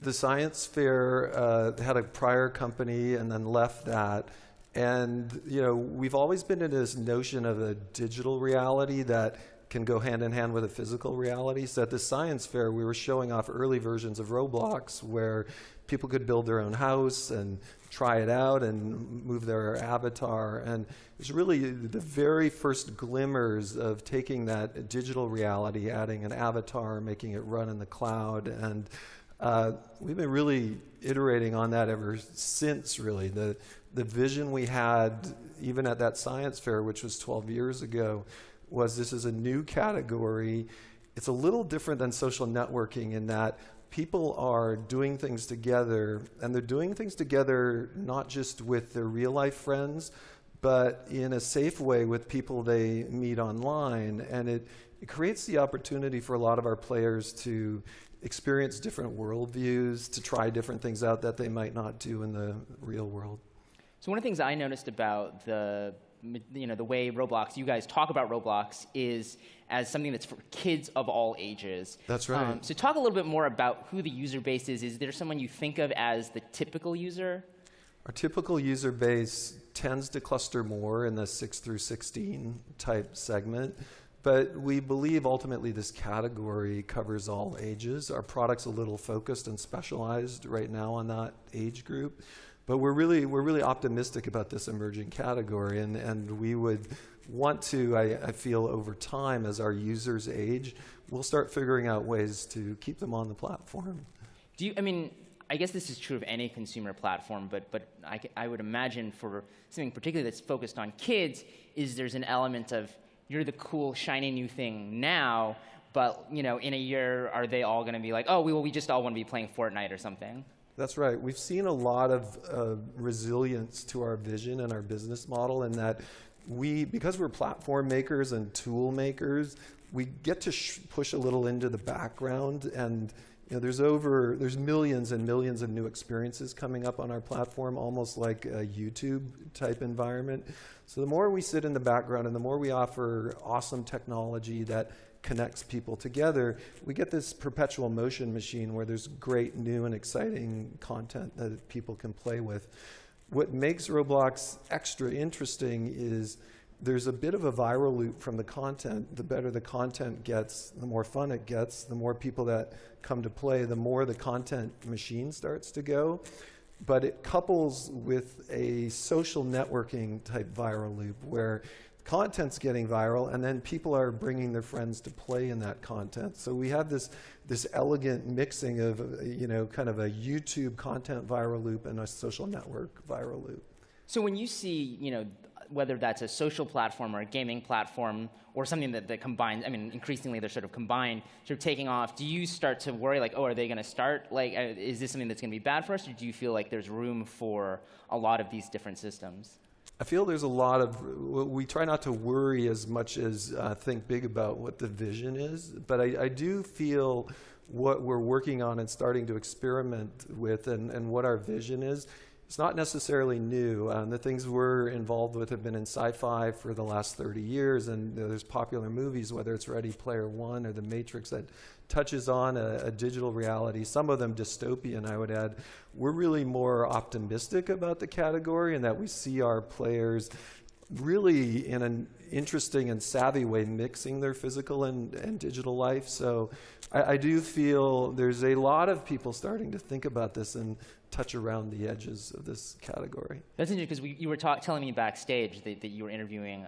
The science fair had a prior company and then left that. And we've always been in this notion of a digital reality that can go hand in hand with a physical reality. So at the science fair, we were showing off early versions of Roblox where people could build their own house and try it out and move their avatar. And it's really the very first glimmers of taking that digital reality, adding an avatar, making it run in the cloud. And we've been really iterating on that ever since, really. The vision we had, even at that science fair, which was 12 years ago, was this is a new category. It's a little different than social networking in that people are doing things together, and they're doing things together not just with their real-life friends, but in a safe way with people they meet online. And it creates the opportunity for a lot of our players to experience different worldviews, to try different things out that they might not do in the real world. So one of the things I noticed about the way Roblox, you guys talk about Roblox, is as something that's for kids of all ages. That's right. So talk a little bit more about who the user base is. Is there someone you think of as the typical user? Our typical user base tends to cluster more in the 6 through 16 type segment. But we believe ultimately this category covers all ages. Our product's a little focused and specialized right now on that age group. But we're really optimistic about this emerging category, and we would want to, I feel, over time, as our users age, we'll start figuring out ways to keep them on the platform. I guess this is true of any consumer platform, but I would imagine for something particularly that's focused on kids, there's an element of you're the cool, shiny new thing now, but in a year, are they all going to be like, oh, we just all want to be playing Fortnite or something? That's right. We've seen a lot of resilience to our vision and our business model in that because we're platform makers and tool makers, we get to push a little into the background. And there's millions and millions of new experiences coming up on our platform, almost like a YouTube type environment. So the more we sit in the background and the more we offer awesome technology that connects people together, we get this perpetual motion machine where there's great new and exciting content that people can play with. What makes Roblox extra interesting is there's a bit of a viral loop from the content. The better the content gets, the more fun it gets, the more people that come to play, the more the content machine starts to go. But it couples with a social networking type viral loop where content's getting viral, and then people are bringing their friends to play in that content. So we have this elegant mixing of kind of a YouTube content viral loop and a social network viral loop. So when you see whether that's a social platform or a gaming platform or something that combines, increasingly they're sort of combined, sort of taking off, do you start to worry like, oh, are they going to start? Like, is this something that's going to be bad for us, or do you feel like there's room for a lot of these different systems? I feel there's a lot of, we try not to worry as much as think big about what the vision is, but I do feel what we're working on and starting to experiment with and what our vision is, it's not necessarily new. The things we're involved with have been in sci-fi for the last 30 years, and there's popular movies, whether it's Ready Player One or The Matrix, that touches on a digital reality, some of them dystopian, I would add. We're really more optimistic about the category and that we see our players really in an interesting and savvy way mixing their physical and digital life. So I do feel there's a lot of people starting to think about this and touch around the edges of this category. That's interesting because you were telling me backstage that you were interviewing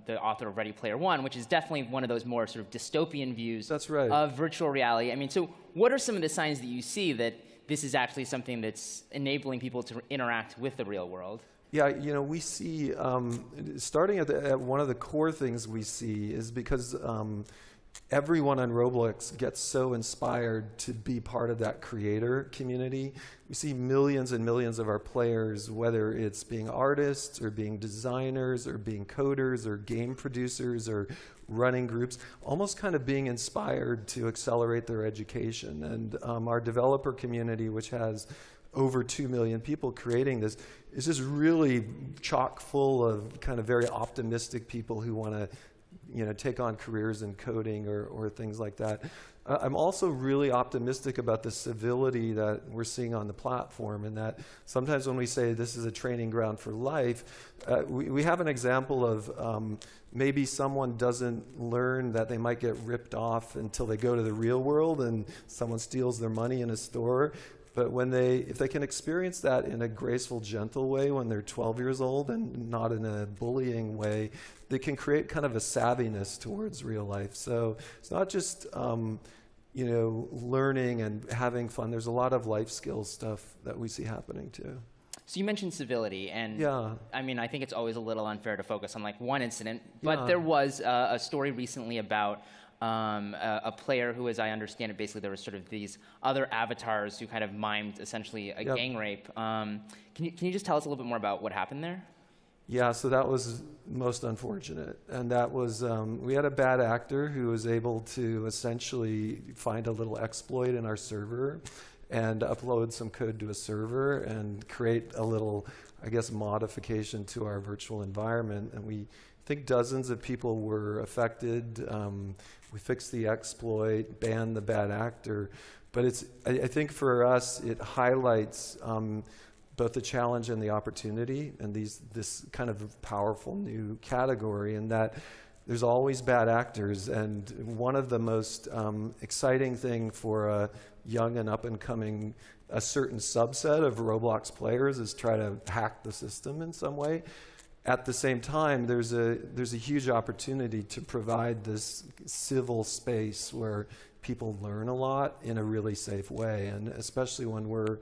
the author of Ready Player One, which is definitely one of those more sort of dystopian views That's right. of virtual reality. So what are some of the signs that you see that this is actually something that's enabling people to interact with the real world? Yeah, we see, starting at one of the core things we see is because everyone on Roblox gets so inspired to be part of that creator community. We see millions and millions of our players, whether it's being artists or being designers or being coders or game producers or running groups, almost kind of being inspired to accelerate their education. And our developer community, which has over 2 million people creating this, is just really chock full of kind of very optimistic people who want to take on careers in coding or things like that. I'm also really optimistic about the civility that we're seeing on the platform, and that sometimes when we say this is a training ground for life, we have an example of maybe someone doesn't learn that they might get ripped off until they go to the real world and someone steals their money in a store. But if they can experience that in a graceful, gentle way when they're 12 years old and not in a bullying way, they can create kind of a savviness towards real life. So it's not just learning and having fun. There's a lot of life skills stuff that we see happening too. So you mentioned civility, and yeah. I mean, I think it's always a little unfair to focus on like one incident, but Yeah. there was a story recently about a player who, as I understand it, basically there was sort of these other avatars who kind of mimed essentially a Yep. gang rape. Can you just tell us a little bit more about what happened there? Yeah, so that was most unfortunate. And that was, we had a bad actor who was able to essentially find a little exploit in our server and upload some code to a server and create a little, I guess, modification to our virtual environment. And we think dozens of people were affected. We fixed the exploit, banned the bad actor. But I think for us, it highlights both the challenge and the opportunity, and this kind of powerful new category, in that there's always bad actors. And one of the most exciting thing for a young and up-and-coming, a certain subset of Roblox players is try to hack the system in some way. At the same time, there's a huge opportunity to provide this civil space where people learn a lot in a really safe way, and especially when we're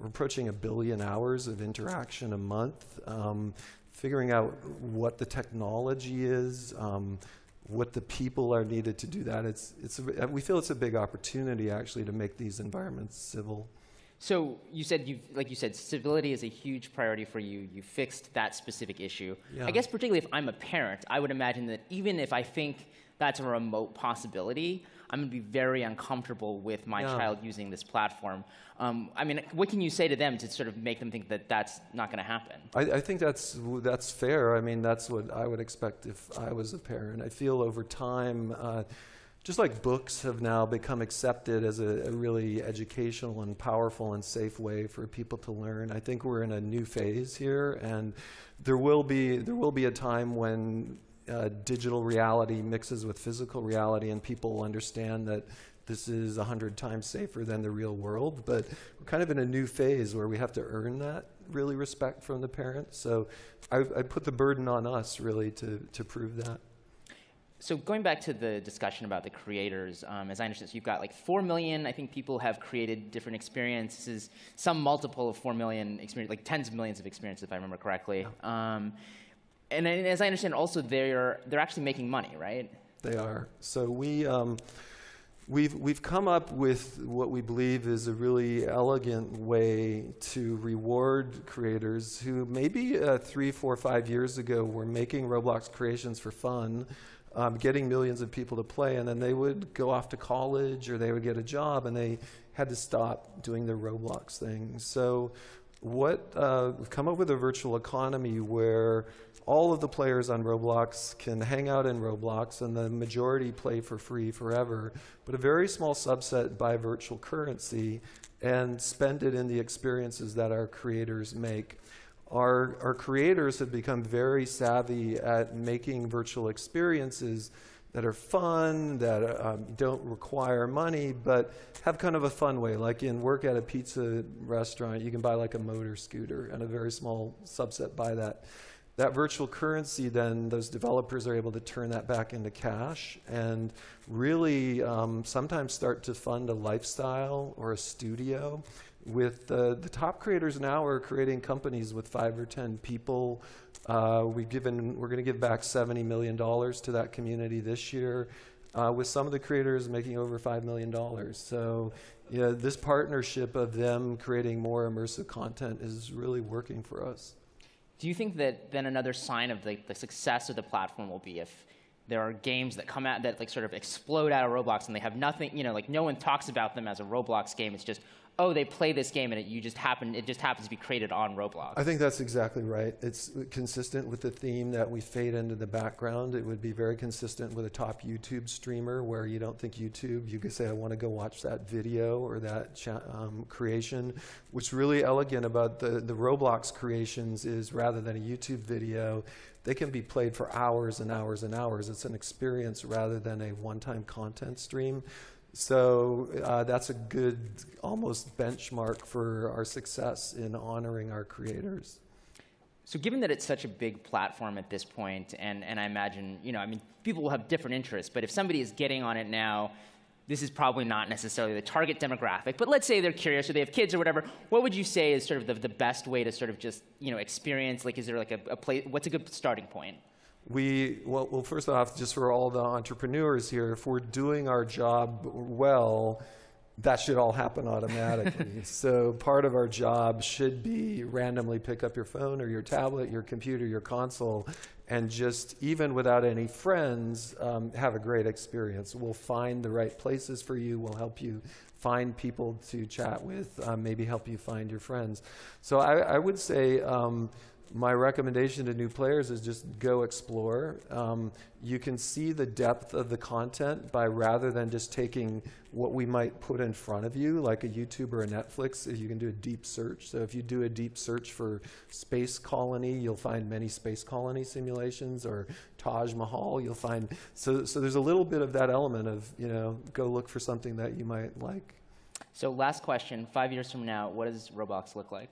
approaching 1 billion hours of interaction a month, figuring out what the technology is, what the people are needed to do that. We feel it's a big opportunity actually to make these environments civil. So you said, civility is a huge priority for you. You fixed that specific issue. Yeah. I guess particularly if I'm a parent, I would imagine that even if I think that's a remote possibility, I'm going to be very uncomfortable with my child using this platform. I mean, what can you say to them to sort of make them think that that's not going to happen? I think that's fair. I mean, that's what I would expect if I was a parent. I feel over time, just like books have now become accepted as a really educational and powerful and safe way for people to learn, I think we're in a new phase here, and there will be a time when digital reality mixes with physical reality, and people will understand that this is 100 times safer than the real world. But we're kind of in a new phase where we have to earn that really respect from the parents. So I put the burden on us really to prove that. So going back to the discussion about the creators, as I understand, so you've got like 4 million, I think, people have created different experiences, some multiple of 4 million experience, like tens of millions of experiences, if I remember correctly. Yeah. And as I understand, also they're actually making money, right? They are. So we've come up with what we believe is a really elegant way to reward creators who maybe 3, 4, 5 years ago were making Roblox creations for fun, getting millions of people to play, and then they would go off to college or they would get a job and they had to stop doing their Roblox thing. So we've come up with a virtual economy where all of the players on Roblox can hang out in Roblox and the majority play for free forever, but a very small subset buy virtual currency and spend it in the experiences that our creators make. Our creators have become very savvy at making virtual experiences that are fun, that don't require money, but have kind of a fun way. Like in work at a pizza restaurant, you can buy like a motor scooter, and a very small subset buy that. That virtual currency, then those developers are able to turn that back into cash and really sometimes start to fund a lifestyle or a studio. With the top creators now are creating companies with 5 or 10 people. We're going to give back $70 million to that community this year, with some of the creators making over $5 million. So yeah, this partnership of them creating more immersive content is really working for us. Do you think that then another sign of the success of the platform will be if there are games that come out that like sort of explode out of Roblox and they have nothing, like no one talks about them as a Roblox game, it's just oh, they play this game and it just happens to be created on Roblox. I think that's exactly right. It's consistent with the theme that we fade into the background. It would be very consistent with a top YouTube streamer where you don't think YouTube, you could say, I want to go watch that video or that creation. What's really elegant about the Roblox creations is rather than a YouTube video, they can be played for hours and hours and hours. It's an experience rather than a one-time content stream. So that's a good almost benchmark for our success in honoring our creators. So given that it's such a big platform at this point, and I imagine, people will have different interests, but if somebody is getting on it now, this is probably not necessarily the target demographic, but let's say they're curious or they have kids or whatever, what would you say is sort of the best way to sort of just, experience, like is there like a place, what's a good starting point? Well, first off, just for all the entrepreneurs here, if we're doing our job well, that should all happen automatically. So part of our job should be randomly pick up your phone or your tablet, your computer, your console, and just, even without any friends, have a great experience. We'll find the right places for you. We'll help you find people to chat with, maybe help you find your friends. So I would say, my recommendation to new players is just go explore. You can see the depth of the content by rather than just taking what we might put in front of you, like a YouTube or a Netflix, you can do a deep search. So if you do a deep search for space colony, you'll find many space colony simulations, or Taj Mahal, you'll find. So there's a little bit of that element of, go look for something that you might like. So last question, 5 years from now, what does Roblox look like?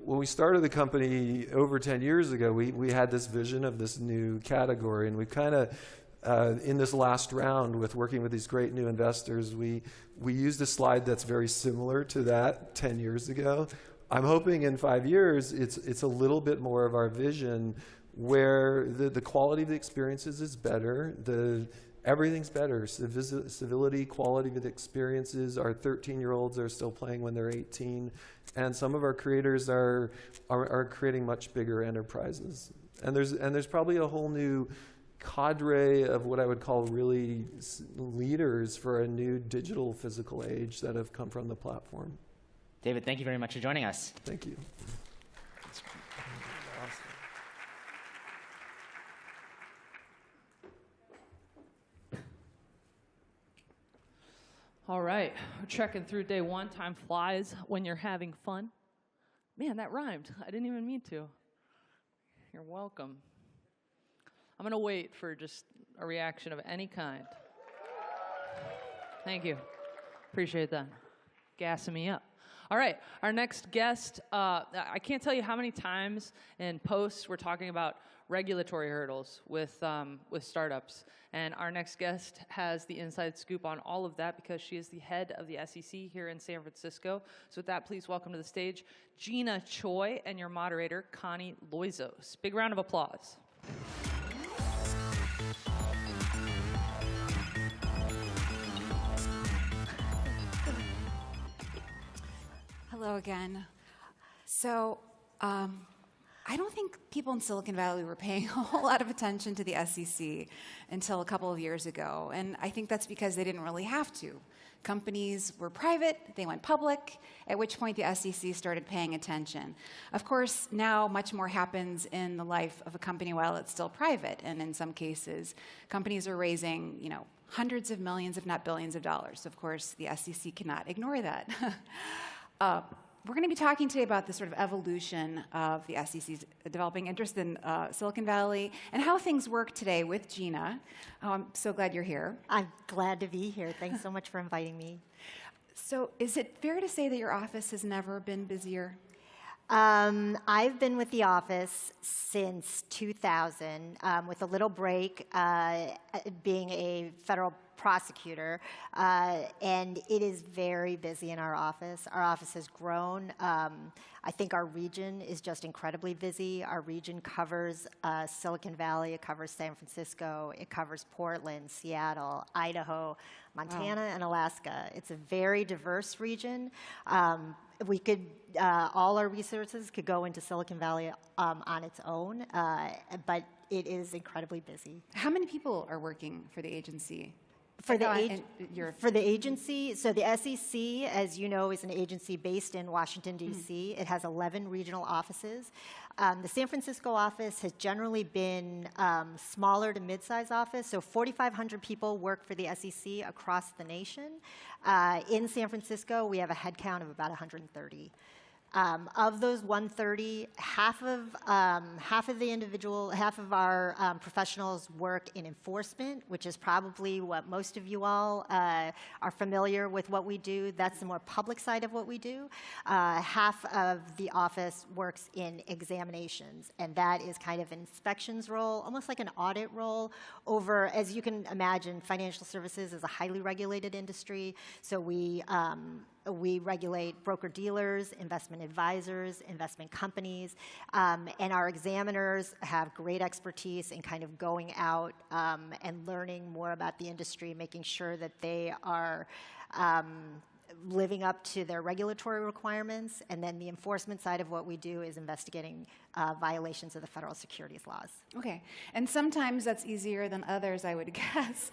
When we started the company over 10 years ago, we had this vision of this new category, and we kind of, in this last round with working with these great new investors, we used a slide that's very similar to that 10 years ago. I'm hoping in 5 years, it's a little bit more of our vision where the quality of the experiences is better, everything's better. Civility, quality of the experiences. Our 13-year-olds are still playing when they're 18. And some of our creators are creating much bigger enterprises. And there's probably a whole new cadre of what I would call really leaders for a new digital physical age that have come from the platform. David, thank you very much for joining us. Thank you. All right, we're trekking through day one. Time flies when you're having fun. Man, that rhymed. I didn't even mean to. You're welcome. I'm going to wait for just a reaction of any kind. Thank you. Appreciate that. Gassing me up. All right, our next guest, I can't tell you how many times in posts we're talking about regulatory hurdles with startups. And our next guest has the inside scoop on all of that because she is the head of the SEC here in San Francisco. So with that, please welcome to the stage Gina Choi and your moderator, Connie Loizos. Big round of applause. Hello again. So, I don't think people in Silicon Valley were paying a whole lot of attention to the SEC until a couple of years ago. And I think that's because they didn't really have to. Companies were private, they went public, at which point the SEC started paying attention. Of course, now much more happens in the life of a company while it's still private. And in some cases, companies are raising, hundreds of millions, if not billions of dollars. Of course, the SEC cannot ignore that. We're going to be talking today about the sort of evolution of the SEC's developing interest in Silicon Valley and how things work today with Gina. I'm so glad you're here. I'm glad to be here. Thanks so much for inviting me. So is it fair to say that your office has never been busier? I've been with the office since 2000, with a little break being a federal prosecutor, and it is very busy in our office. Our office has grown. I think our region is just incredibly busy. Our region covers Silicon Valley, it covers San Francisco, it covers Portland, Seattle, Idaho, Montana, and Alaska. It's a very diverse region. We could, all our resources could go into Silicon Valley on its own, but it is incredibly busy. How many people are working for the agency? For the, and your for the agency, so the SEC, as you know, is an agency based in Washington, D.C. It has 11 regional offices. The San Francisco office has generally been smaller to mid-size office, so 4,500 people work for the SEC across the nation. In San Francisco, we have a headcount of about 130. Of those 130, half of our professionals work in enforcement, which is probably what most of you all are familiar with what we do. That's the more public side of what we do. Half of the office works in examinations, and that is kind of an inspections role, almost like an audit role over, as you can imagine, financial services is a highly regulated industry, so we regulate broker-dealers, investment advisors, investment companies, and our examiners have great expertise in kind of going out and learning more about the industry, making sure that they are living up to their regulatory requirements, and then the enforcement side of what we do is investigating violations of the federal securities laws. Okay, and sometimes that's easier than others, I would guess.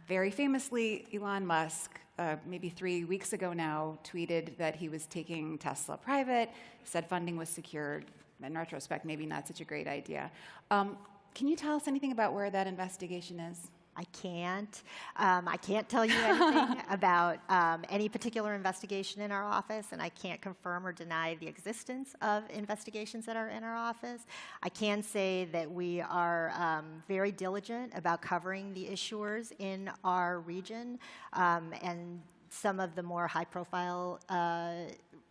Very famously, Elon Musk, maybe 3 weeks ago now, tweeted that he was taking Tesla private, said funding was secured. In retrospect, maybe not such a great idea. Can you tell us anything about where that investigation is? I can't. I can't tell you anything about any particular investigation in our office, and I can't confirm or deny the existence of investigations that are in our office. I can say that we are very diligent about covering the issuers in our region, and some of the more high-profile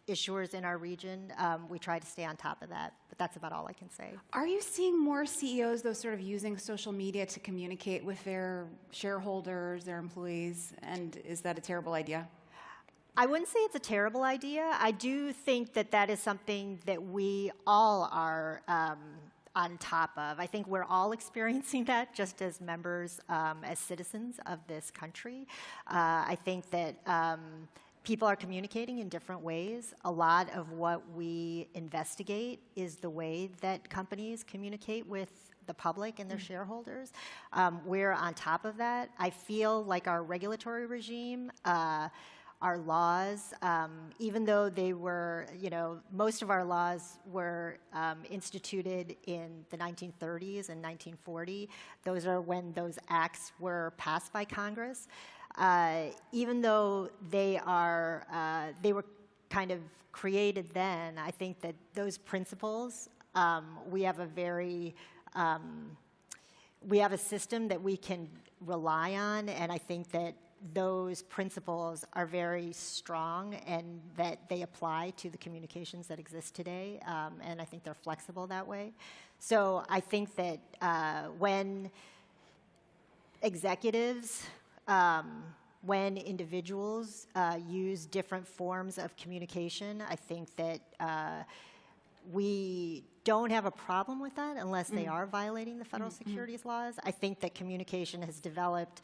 issuers in our region, we try to stay on top of that, but that's about all I can say. Are you seeing more CEOs, though, sort of using social media to communicate with their shareholders, their employees, and is that a terrible idea? I wouldn't say it's a terrible idea. I do think that that is something that we all are on top of. I think we're all experiencing that just as members, as citizens of this country. I think that people are communicating in different ways. A lot of what we investigate is the way that companies communicate with the public and their shareholders. We're on top of that. I feel like our regulatory regime, our laws, even though they were, most of our laws were instituted in the 1930s and 1940. Those are when those acts were passed by Congress. Even though they were kind of created then, I think that those principles, we have a system that we can rely on, and I think that those principles are very strong and that they apply to the communications that exist today, and I think they're flexible that way. So I think that when executives, when individuals use different forms of communication, I think that we don't have a problem with that unless they are violating the federal securities laws. I think that communication has developed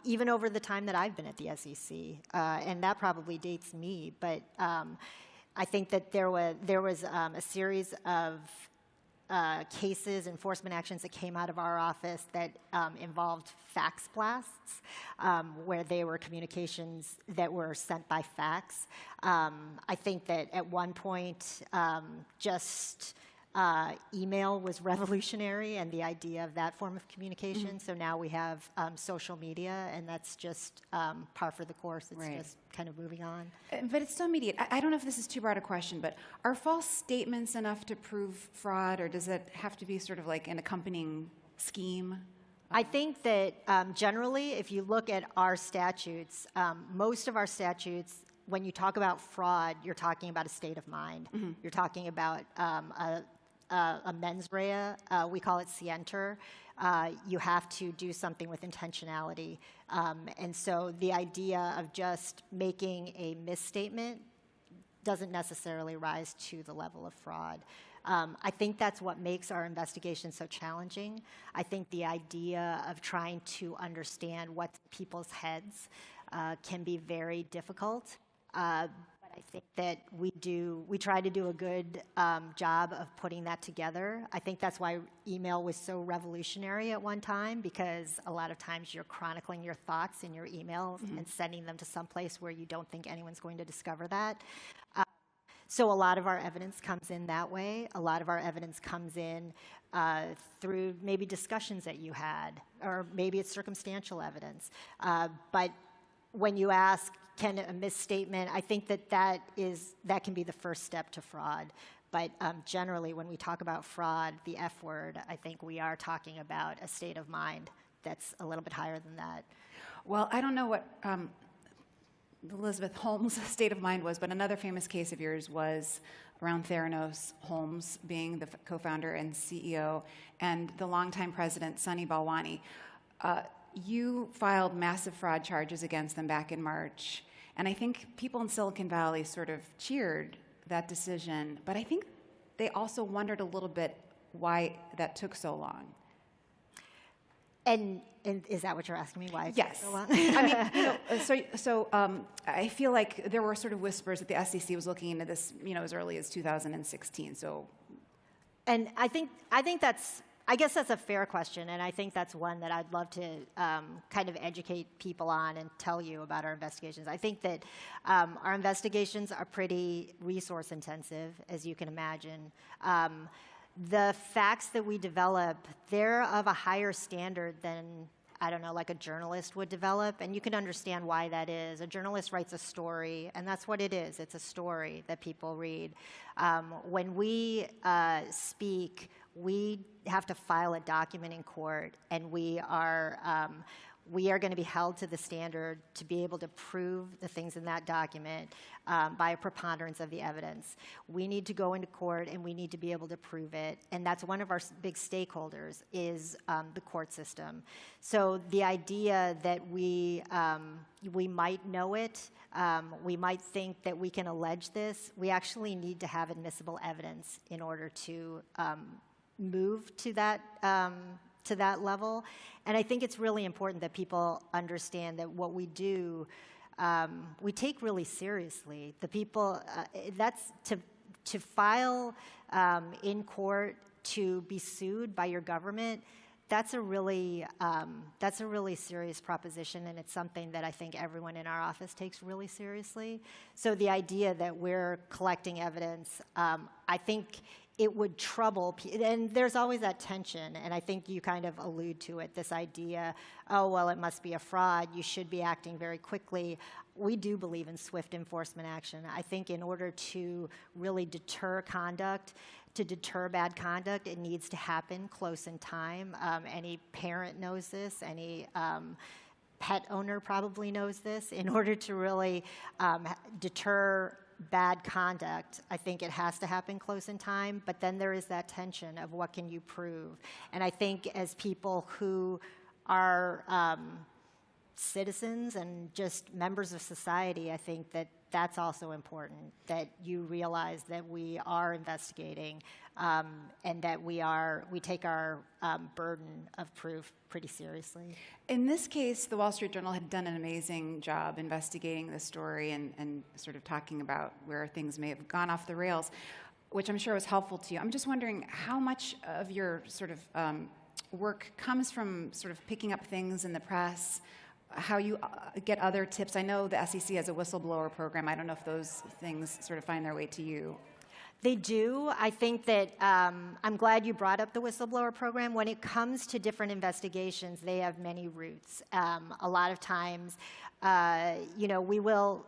even over the time that I've been at the SEC, and that probably dates me, but I think that there was a series of cases, enforcement actions that came out of our office that involved fax blasts, where they were communications that were sent by fax. I think that at one point, just email was revolutionary and the idea of that form of communication. So now we have social media, and that's just par for the course. It's just kind of moving on. But it's still immediate. I don't know if this is too broad a question, but are false statements enough to prove fraud, or does it have to be sort of like an accompanying scheme? I think that generally, if you look at our statutes, most of our statutes, when you talk about fraud, you're talking about a state of mind. You're talking about a mens rea. We call it scienter. You have to do something with intentionality. And so the idea of just making a misstatement doesn't necessarily rise to the level of fraud. I think that's what makes our investigation so challenging. I think the idea of trying to understand what's in people's heads can be very difficult. But I think that we try to do a good job of putting that together. I think that's why email was so revolutionary at one time, because a lot of times you're chronicling your thoughts in your emails and sending them to some place where you don't think anyone's going to discover that. So a lot of our evidence comes in that way. A lot of our evidence comes in through maybe discussions that you had, or maybe it's circumstantial evidence. But when you ask, can a misstatement, I think that can be the first step to fraud. But generally, when we talk about fraud, the F word, I think we are talking about a state of mind that's a little bit higher than that. Well, I don't know what Elizabeth Holmes' state of mind was, but another famous case of yours was around Theranos Holmes being the co-founder and CEO, and the longtime president, Sunny Balwani. You filed massive fraud charges against them back in March, and I think people in Silicon Valley sort of cheered that decision, but I think they also wondered a little bit why that took so long. And is that what you're asking me? Why it Yes. took so long? I mean, so I feel like there were sort of whispers that the SEC was looking into this, as early as 2016. So, and I think I guess that's a fair question, and I think that's one that I'd love to kind of educate people on and tell you about our investigations. I think that our investigations are pretty resource intensive, as you can imagine. The facts that we develop, they're of a higher standard than, I don't know, like a journalist would develop, and you can understand why that is. A journalist writes a story, and that's what it is. It's a story that people read. When we speak, we have to file a document in court, and we are going to be held to the standard to be able to prove the things in that document by a preponderance of the evidence. We need to go into court, and we need to be able to prove it, and that's one of our big stakeholders is the court system. So the idea that we might know it, we might think that we can allege this, we actually need to have admissible evidence in order to move to that level. And I think it's really important that people understand that what we do, we take really seriously. The people, that's to file in court, to be sued by your government, that's a really serious proposition, and it's something that I think everyone in our office takes really seriously. So the idea that we're collecting evidence, I think it would trouble, and there's always that tension, and I think you kind of allude to it, this idea, oh, well, it must be a fraud, you should be acting very quickly. We do believe in swift enforcement action. I think in order to really deter conduct, to deter bad conduct, it needs to happen close in time. Any parent knows this, any pet owner probably knows this. In order to really deter bad conduct, I think it has to happen close in time, but then there is that tension of what can you prove. And I think as people who are citizens and just members of society, I think that that's also important, that you realize that we are investigating and that we take our burden of proof pretty seriously. in this case, the Wall Street Journal had done an amazing job investigating the story and sort of talking about where things may have gone off the rails, which I'm sure was helpful to you. I'm just wondering how much of your sort of work comes from sort of picking up things in the press, how you get other tips. I know the SEC has a whistleblower program. I don't know if those things sort of find their way to you. They do. I think that I'm glad you brought up the whistleblower program. When it comes to different investigations, they have many routes. A lot of times, we will,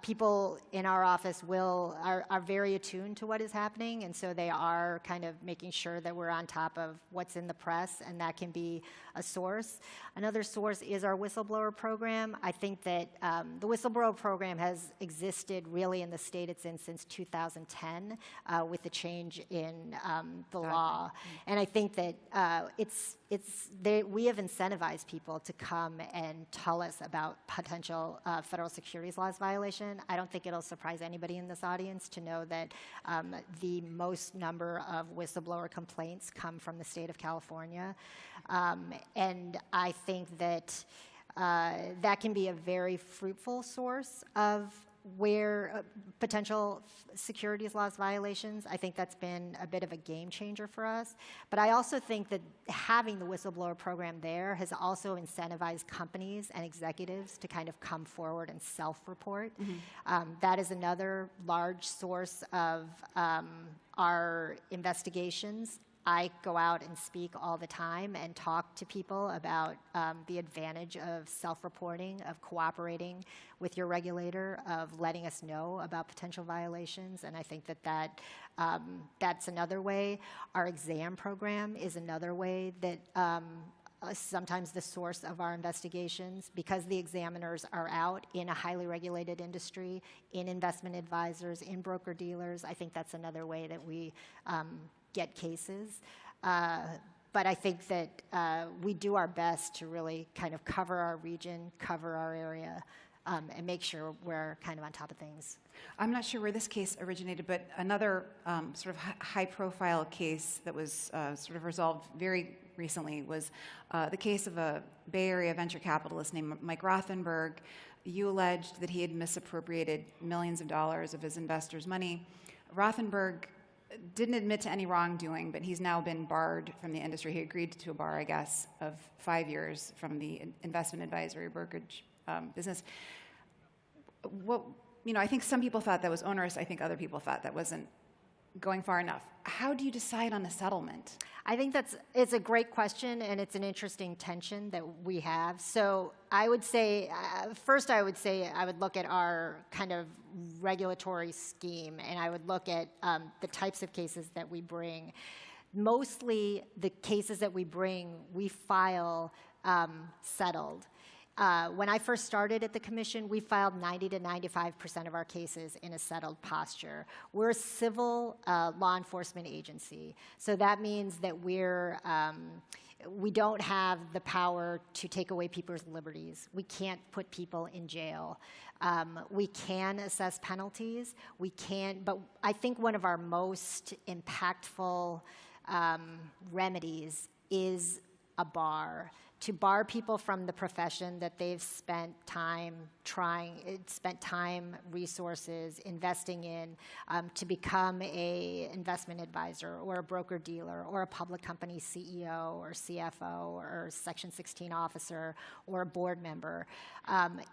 people in our office are very attuned to what is happening, and so they are kind of making sure that we're on top of what's in the press, and that can be a source. Another source is our whistleblower program. I think that the whistleblower program has existed really in the state it's in since 2010 with the change in the law. And I think that we have incentivized people to come and tell us about potential federal securities laws violation. I don't think it'll surprise anybody in this audience to know that the most number of whistleblower complaints come from the state of California. And I think that that can be a very fruitful source of where potential securities laws violations. I think that's been a bit of a game changer for us. But I also think that having the whistleblower program there has also incentivized companies and executives to kind of come forward and self-report. That is another large source of our investigations. I go out and speak all the time and talk to people about the advantage of self-reporting, of cooperating with your regulator, of letting us know about potential violations. And I think that that's another way. Our exam program is another way that sometimes the source of our investigations, because the examiners are out in a highly regulated industry, in investment advisors, in broker-dealers. I think that's another way that we get cases. But I think that we do our best to really kind of cover our region, cover our area, and make sure we're kind of on top of things. I'm not sure where this case originated, but another sort of high-profile case that was sort of resolved very recently was the case of a Bay Area venture capitalist named Mike Rothenberg. You alleged that he had misappropriated millions of dollars of his investors' money. Rothenberg didn't admit to any wrongdoing, but he's now been barred from the industry. He agreed to a bar, I guess, of 5 years from the investment advisory brokerage business. I think some people thought that was onerous. I think other people thought that wasn't going far enough. How do you decide on a settlement? I think it's a great question, and it's an interesting tension that we have. So I would say, first I would look at our kind of regulatory scheme, and I would look at the types of cases that we bring. Mostly the cases that we bring, we file settled. When I first started at the commission, we filed 90 to 95% of our cases in a settled posture. We're a civil law enforcement agency, so that means that we don't have the power to take away people's liberties. We can't put people in jail. We can assess penalties. But I think one of our most impactful remedies is a bar. To bar people from the profession that they've spent time, resources, investing in, to become a investment advisor or a broker-dealer or a public company CEO or CFO or Section 16 officer or a board member.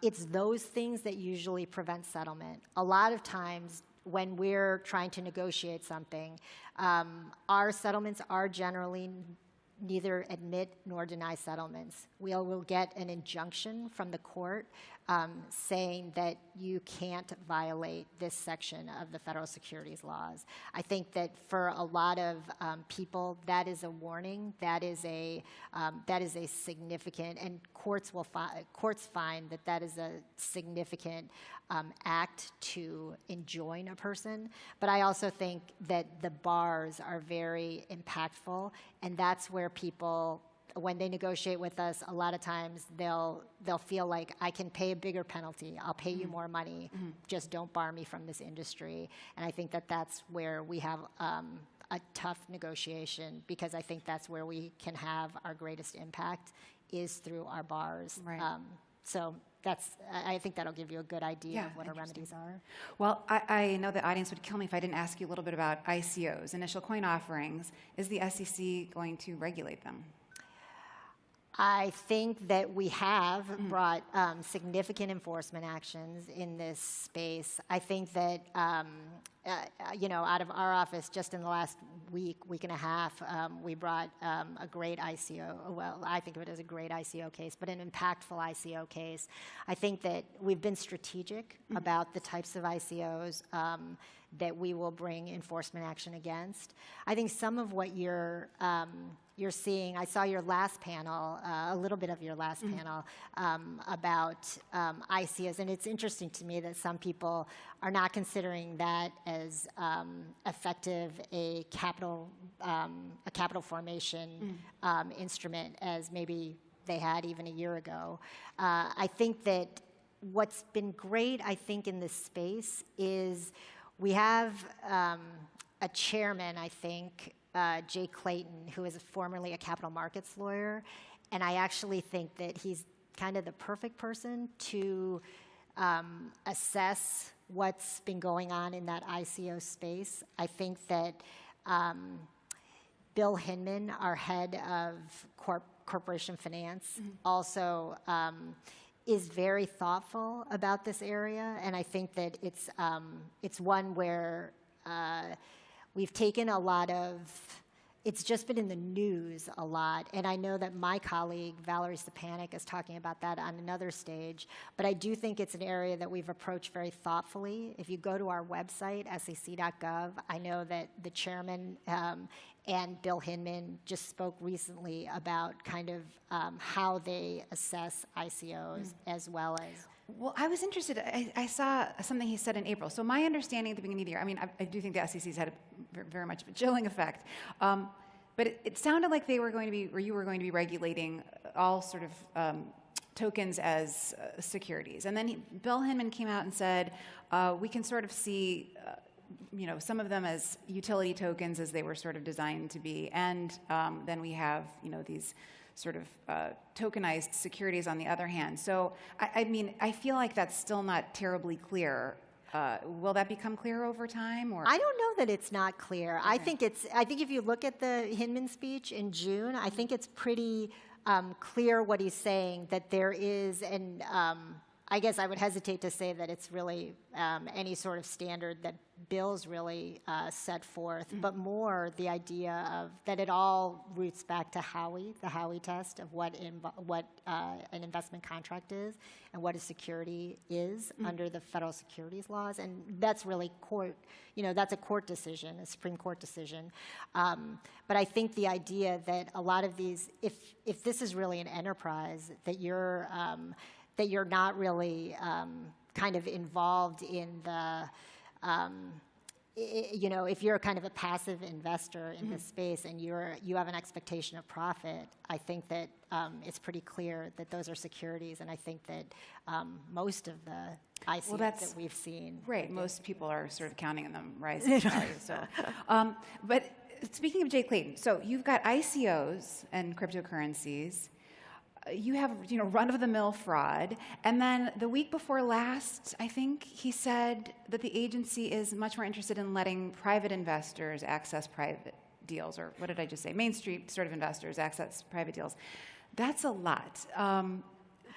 It's those things that usually prevent settlement. A lot of times when we're trying to negotiate something, our settlements are generally neither admit nor deny settlements. We'll get an injunction from the court saying that you can't violate this section of the federal securities laws. I think that for a lot of people, that is a warning. That is a significant, and courts find that is a significant act to enjoin a person. But I also think that the bars are very impactful, and that's where people, when they negotiate with us, a lot of times they'll feel like, I can pay a bigger penalty, I'll pay you more money, just don't bar me from this industry. And I think that that's where we have a tough negotiation, because I think that's where we can have our greatest impact, is through our bars. Right. So I think that'll give you a good idea of what our remedies are. Well, I know the audience would kill me if I didn't ask you a little bit about ICOs, initial coin offerings. Is the SEC going to regulate them? I think that we have brought significant enforcement actions in this space. I think that, out of our office, just in the last week and a half, we brought a great ICO. Well, I think of it as a great ICO case, but an impactful ICO case. I think that we've been strategic about the types of ICOs that we will bring enforcement action against. I think some of what you're seeing, I saw your last panel, a little bit of your last panel about ICOs, and it's interesting to me that some people are not considering that as effective a capital formation instrument as maybe they had even a year ago. I think that what's been great, I think, in this space is we have a chairman, I think, Jay Clayton, who is formerly a capital markets lawyer, and I actually think that he's kind of the perfect person to assess what's been going on in that ICO space. I think that Bill Hinman, our head of corporation finance, also is very thoughtful about this area, and I think that it's one where we've taken a lot of. It's just been in the news a lot, and I know that my colleague, Valerie Stepanek, is talking about that on another stage, but I do think it's an area that we've approached very thoughtfully. If you go to our website, sec.gov, I know that the chairman and Bill Hinman just spoke recently about kind of how they assess ICOs as well as. Well, I was interested. I saw something he said in April. So my understanding at the beginning of the year, I mean, I do think the SEC's had very much of a chilling effect. But it sounded like they were going to be, or you were going to be regulating all sort of tokens as securities. And then Bill Hinman came out and said, we can sort of see some of them as utility tokens as they were sort of designed to be. And then we have, these sort of tokenized securities on the other hand. So, I mean, I feel like that's still not terribly clear. Will that become clear over time? Or I don't know that it's not clear. Okay. I think if you look at the Hinman speech in June, I think it's pretty clear what he's saying, that there is an, I guess I would hesitate to say that it's really any sort of standard that Bill's really set forth, but more the idea of that it all roots back to Howey, the Howey test of what an investment contract is and what a security is under the federal securities laws, and that's really that's a court decision, a Supreme Court decision. But I think the idea that a lot of these, if this is really an enterprise, that you're not really kind of involved in the, if you're kind of a passive investor in this space and you have an expectation of profit, I think that it's pretty clear that those are securities, and I think that most of the ICOs that we've seen. Right, most people are sort of counting on them rising in value. So, but speaking of Jay Clayton, so you've got ICOs and cryptocurrencies. You have, run-of-the-mill fraud. And then the week before last, I think, he said that the agency is much more interested in letting private investors access private deals. Or what did I just say? Main Street sort of investors access private deals. That's a lot.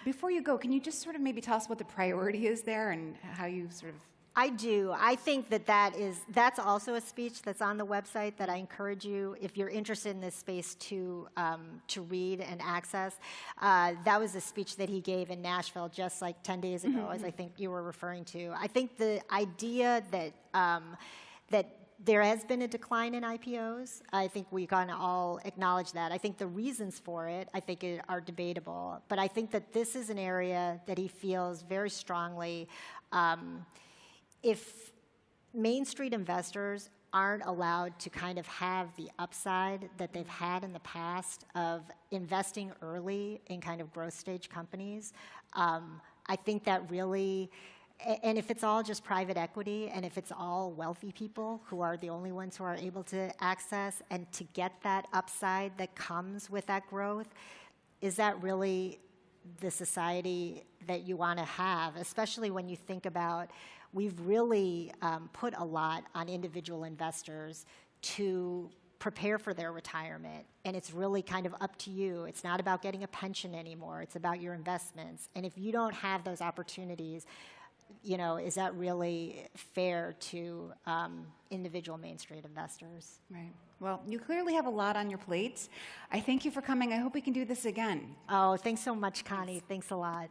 Before you go, can you just sort of maybe tell us what the priority is there and how you sort of... I do. I think that's also a speech that's on the website that I encourage you, if you're interested in this space, to read and access. That was a speech that he gave in Nashville just like 10 days ago, as I think you were referring to. I think the idea that that there has been a decline in IPOs, I think we kind of all acknowledge that. I think the reasons for it, are debatable. But I think that this is an area that he feels very strongly. If Main Street investors aren't allowed to kind of have the upside that they've had in the past of investing early in kind of growth stage companies, I think that really, and if it's all just private equity and if it's all wealthy people who are the only ones who are able to access and to get that upside that comes with that growth, is that really the society that you want to have, especially when you think about we've really put a lot on individual investors to prepare for their retirement, and it's really kind of up to you. It's not about getting a pension anymore. It's about your investments. And if you don't have those opportunities, is that really fair to individual Main Street investors? Right. Well, you clearly have a lot on your plate. I thank you for coming. I hope we can do this again. Oh, thanks so much, Connie. Thanks a lot.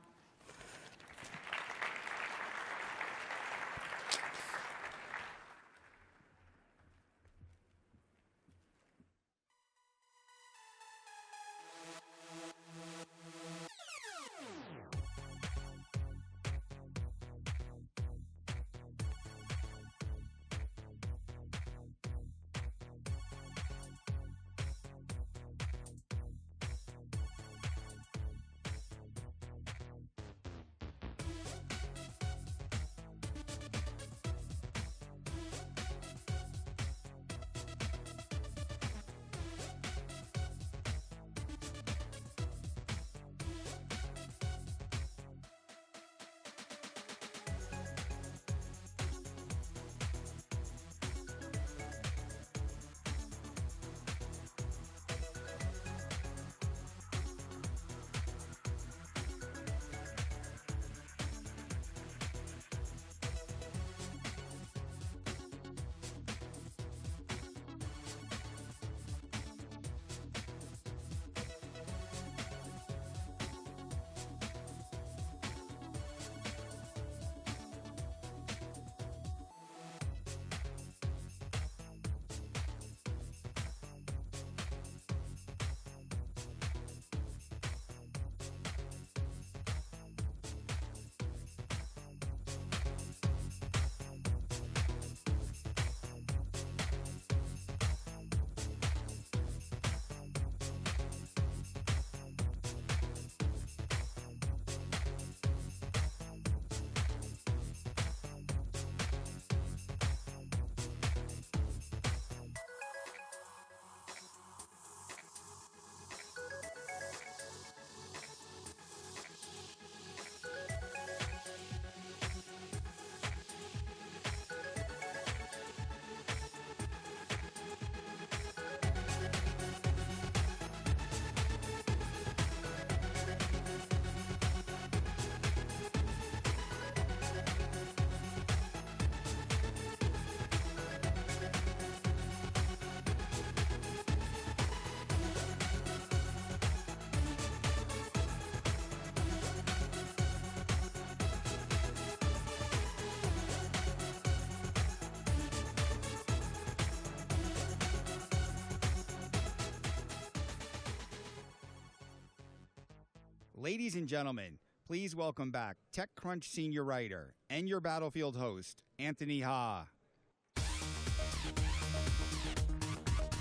Ladies and gentlemen, please welcome back TechCrunch senior writer and your Battlefield host, Anthony Ha.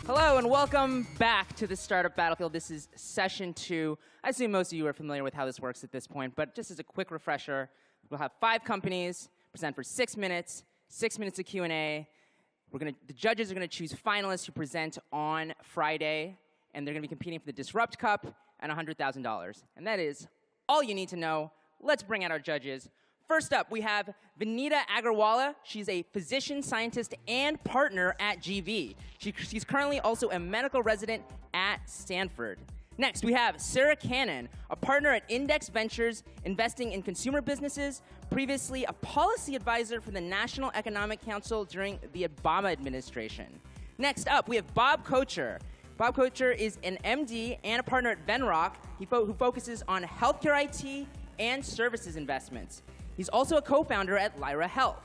Hello and welcome back to the Startup Battlefield. This is session 2. I assume most of you are familiar with how this works at this point, but just as a quick refresher, we'll have 5 companies present for 6 minutes, 6 minutes of Q&A. The judges are going to choose finalists who present on Friday, and they're going to be competing for the Disrupt Cup and $100,000. And that is all you need to know. Let's bring out our judges. First up, we have Vinita Agarwala. She's a physician, scientist, and partner at GV. She's currently also a medical resident at Stanford. Next, we have Sarah Cannon, a partner at Index Ventures, investing in consumer businesses, previously a policy advisor for the National Economic Council during the Obama administration. Next up, we have Bob Kocher. Bob Kocher is an MD and a partner at Venrock, who focuses on healthcare IT and services investments. He's also a co-founder at Lyra Health.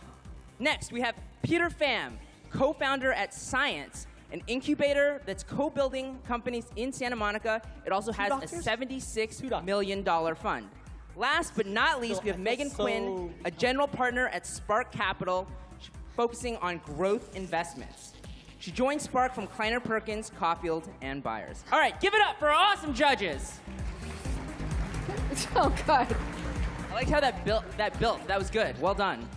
Next, we have Peter Pham, co-founder at Science, an incubator that's co-building companies in Santa Monica. It also has a $76 million fund. Last but not least, we have Megan Quinn, a general partner at Spark Capital, focusing on growth investments. She joined Spark from Kleiner Perkins, Caulfield, and Byers. All right, give it up for our awesome judges. Oh, God. I liked how that built. That was good. Well done.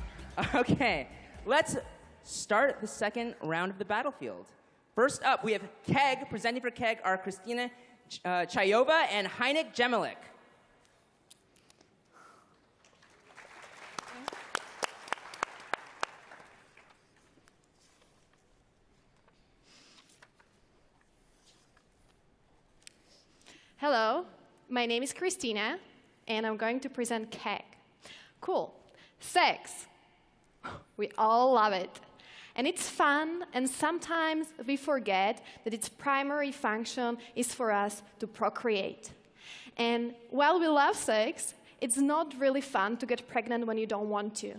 Okay, let's start the second round of the Battlefield. First up, we have KEG. Presenting for KEG are Christina Chayova and Heinik Jemelik. Hello, my name is Christina, and I'm going to present KEG. Cool. Sex. We all love it. And it's fun, and sometimes we forget that its primary function is for us to procreate. And while we love sex, it's not really fun to get pregnant when you don't want to.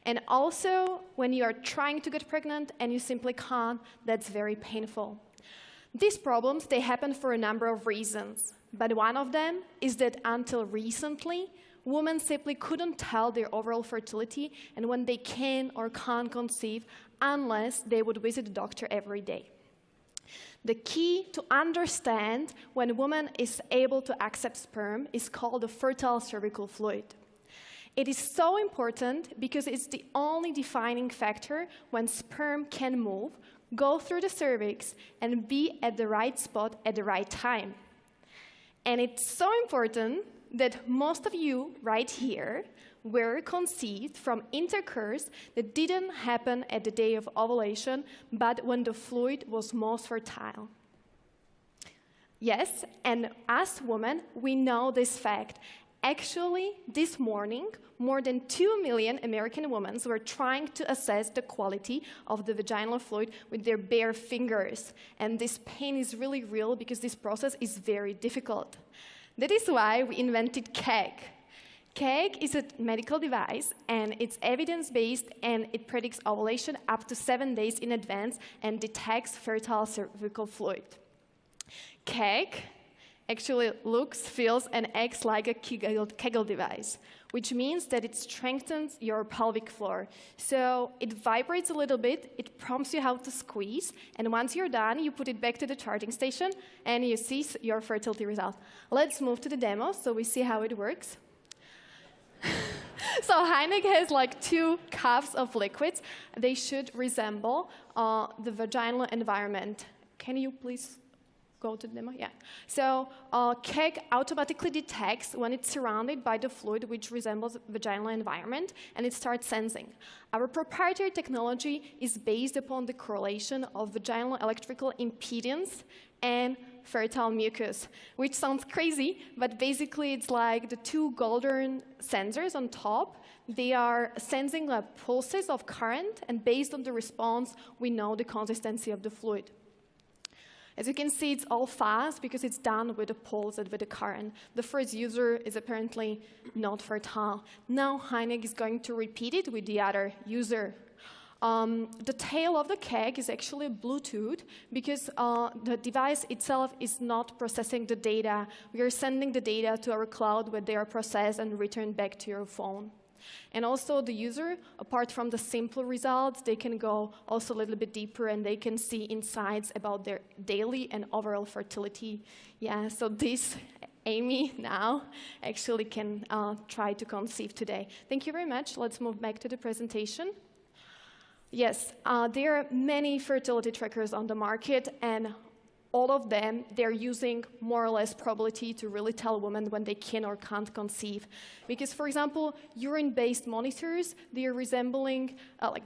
And also, when you are trying to get pregnant and you simply can't, that's very painful. These problems, they happen for a number of reasons. But one of them is that until recently, women simply couldn't tell their overall fertility and when they can or can't conceive unless they would visit a doctor every day. The key to understand when a woman is able to accept sperm is called the fertile cervical fluid. It is so important because it's the only defining factor when sperm can move, go through the cervix, and be at the right spot at the right time. And it's so important that most of you right here were conceived from intercourse that didn't happen at the day of ovulation, but when the fluid was most fertile. Yes, and as women, we know this fact. Actually, this morning, more than 2 million American women were trying to assess the quality of the vaginal fluid with their bare fingers. And this pain is really real because this process is very difficult. That is why we invented KEG. KEG is a medical device, and it's evidence-based, and it predicts ovulation up to 7 days in advance and detects fertile cervical fluid. KEG actually looks, feels, and acts like a Kegel device, which means that it strengthens your pelvic floor. So it vibrates a little bit, it prompts you how to squeeze, and once you're done, you put it back to the charging station, and you see your fertility result. Let's move to the demo so we see how it works. So Heinik has like 2 cups of liquids. They should resemble the vaginal environment. Can you please go to the demo? Yeah. So KEG automatically detects when it's surrounded by the fluid which resembles vaginal environment, and it starts sensing. Our proprietary technology is based upon the correlation of vaginal electrical impedance and fertile mucus, which sounds crazy, but basically it's like the 2 golden sensors on top. They are sensing pulses of current, and based on the response, we know the consistency of the fluid. As you can see, it's all fast because it's done with a pulse and with a current. The first user is apparently not fertile. Now Heinik is going to repeat it with the other user. The tail of the keg is actually Bluetooth because the device itself is not processing the data. We are sending the data to our cloud where they are processed and returned back to your phone. And also the user, apart from the simple results, they can go also a little bit deeper and they can see insights about their daily and overall fertility. Yeah, so this Amy now actually can try to conceive today. Thank you very much. Let's move back to the presentation. Yes, there are many fertility trackers on the market, and all of them, they're using more or less probability to really tell women when they can or can't conceive. Because, for example, urine-based monitors, they're resembling,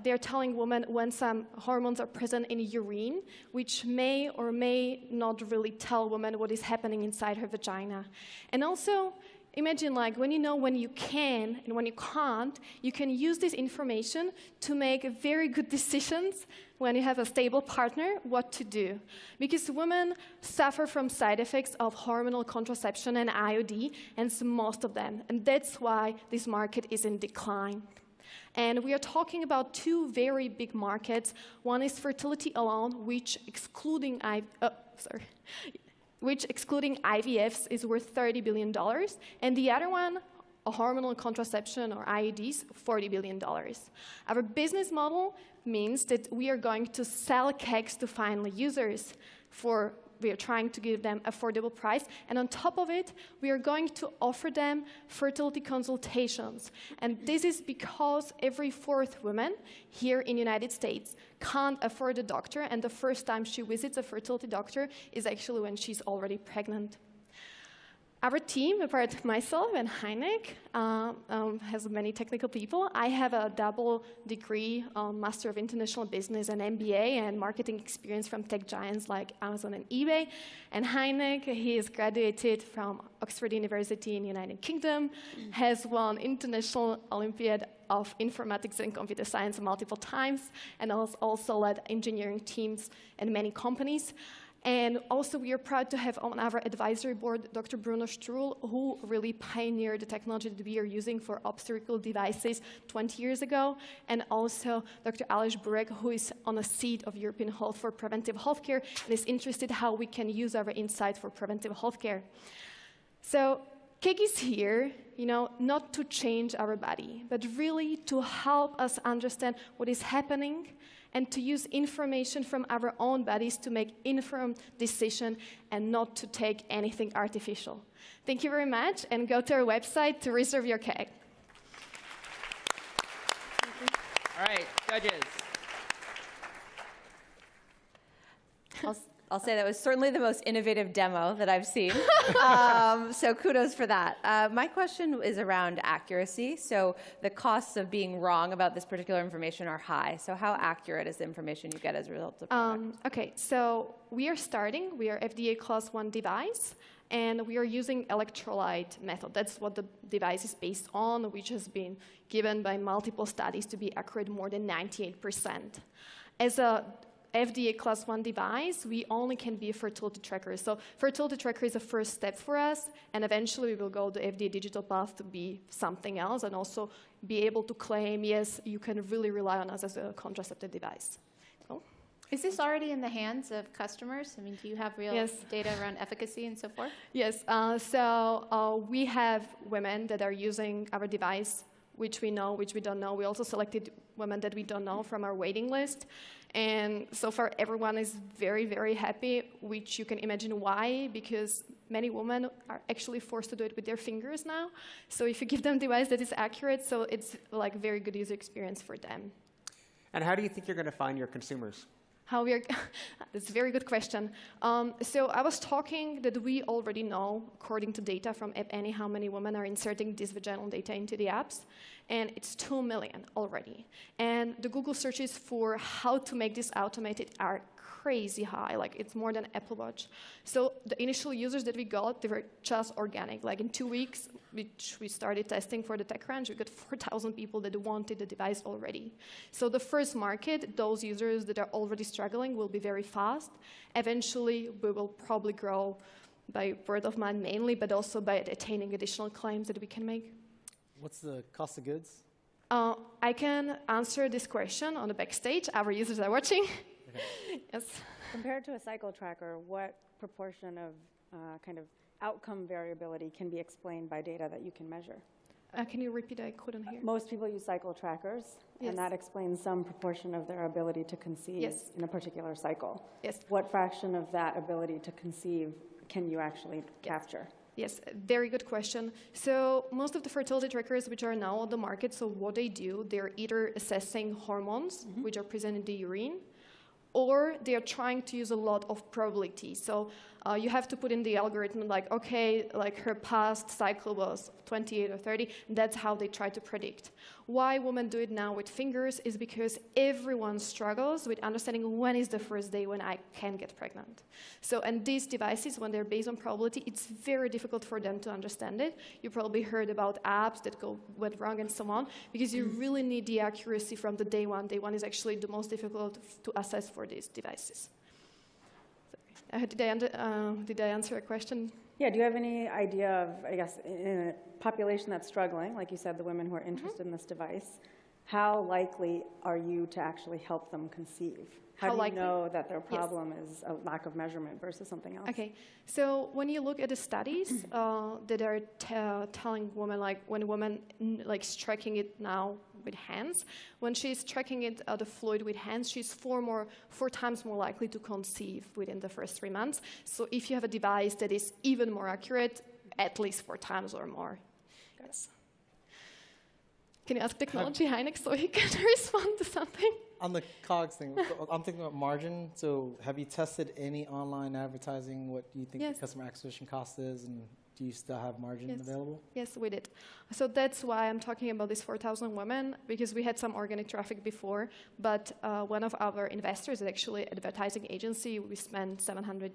they're telling women when some hormones are present in urine, which may or may not really tell women what is happening inside her vagina. And also, imagine when you know when you can and when you can't, you can use this information to make very good decisions when you have a stable partner, what to do. Because women suffer from side effects of hormonal contraception and IUD, and so most of them. And that's why this market is in decline. And we are talking about two very big markets. One is fertility alone, which excluding IVFs is worth $30 billion, and the other one, a hormonal contraception or IUDs, $40 billion. Our business model means that we are going to sell kegs to final users. We are trying to give them affordable price, and on top of it, we are going to offer them fertility consultations. And this is because every fourth woman here in the United States can't afford a doctor, and the first time she visits a fertility doctor is actually when she's already pregnant. Our team, apart from myself and Heinek, has many technical people. I have a double degree, Master of International Business and MBA and marketing experience from tech giants like Amazon and eBay. And Heinek, he is graduated from Oxford University in the United Kingdom, has won International Olympiad of Informatics and Computer Science multiple times, and has also led engineering teams in many companies. And also, we are proud to have on our advisory board Dr. Bruno Struhl, who really pioneered the technology that we are using for obstetrical devices 20 years ago, and also Dr. Aleš Burek, who is on a seat of European Health for Preventive Healthcare and is interested how we can use our insight for preventive healthcare. So, KEG is here, not to change our body, but really to help us understand what is happening and to use information from our own bodies to make informed decisions and not to take anything artificial. Thank you very much, and go to our website to reserve your keg. All right, judges. I'll say that was certainly the most innovative demo that I've seen. So kudos for that. My question is around accuracy. So the costs of being wrong about this particular information are high. So how accurate is the information you get as a result of the product? Okay, so we are FDA Class 1 device, and we are using electrolyte method. That's what the device is based on, which has been given by multiple studies to be accurate more than 98%. As a FDA Class 1 device, we only can be a fertility tracker. So fertility tracker is a first step for us, and eventually we will go the FDA digital path to be something else and also be able to claim, yes, you can really rely on us as a contraceptive device. So, is this already in the hands of customers? I mean, do you have real data around efficacy and so forth? Yes, we have women that are using our device, which we know, which we don't know. We also selected women that we don't know from our waiting list. And so far, everyone is very, very happy, which you can imagine why, because many women are actually forced to do it with their fingers now. So if you give them a device that is accurate, so it's like very good user experience for them. And how do you think you're going to find your consumers? That's a very good question. So I was talking that we already know, according to data from App Annie, how many women are inserting this vaginal data into the apps, and it's 2 million already. And the Google searches for how to make this automated are crazy high, like it's more than Apple Watch. So the initial users that we got, they were just organic. Like in 2 weeks, which we started testing for the TechCrunch, we got 4,000 people that wanted the device already. So the first market, those users that are already struggling, will be very fast. Eventually, we will probably grow by word of mouth mainly, but also by attaining additional claims that we can make. What's the cost of goods? I can answer this question on the backstage. Our users are watching. Yes. Compared to a cycle tracker, what proportion of kind of outcome variability can be explained by data that you can measure? Can you repeat? I couldn't hear. Most people use cycle trackers, Yes. and that explains some proportion of their ability to conceive Yes. in a particular cycle. Yes. What fraction of that ability to conceive can you actually capture? Yes, very good question. So most of the fertility trackers which are now on the market, so what they do, they're either assessing hormones, which are present in the urine, or they are trying to use a lot of probability. So you have to put in the algorithm like, okay, like her past cycle was 28 or 30, and that's how they try to predict. Why women do it now with fingers is because everyone struggles with understanding when is the first day when I can get pregnant. So, and these devices, when they're based on probability, it's very difficult for them to understand it. You probably heard about apps that went wrong and so on, because you really need the accuracy from the day one. Day one is actually the most difficult to assess for these devices. Did I answer a question? Yeah, do you have any idea of, I guess, in a population that's struggling, like you said, the women who are interested in this device, how likely are you to actually help them conceive? How do you know that their problem is a lack of measurement versus something else? Okay, so when you look at the studies that are telling women, like when a woman is tracking it now with hands, when she's tracking it, the fluid with hands, she's four times more likely to conceive within the first 3 months. So if you have a device that is even more accurate, at least 4 times or more. Yes. Can you ask technology Heineck so he can respond to something? On the COGS thing, I'm thinking about margin. So have you tested any online advertising? What do you think the customer acquisition cost is? And do you still have margin available? Yes, we did. So that's why I'm talking about these 4,000 women, because we had some organic traffic before, but one of our investors is actually an advertising agency. We spent $700,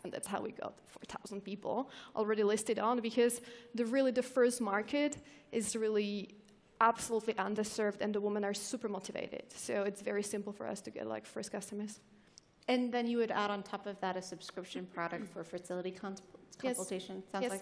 and that's how we got 4,000 people already listed on, because the first market is really absolutely underserved, and the women are super motivated. So it's very simple for us to get like first customers. And then you would add on top of that a subscription product for fertility consultation, sounds like?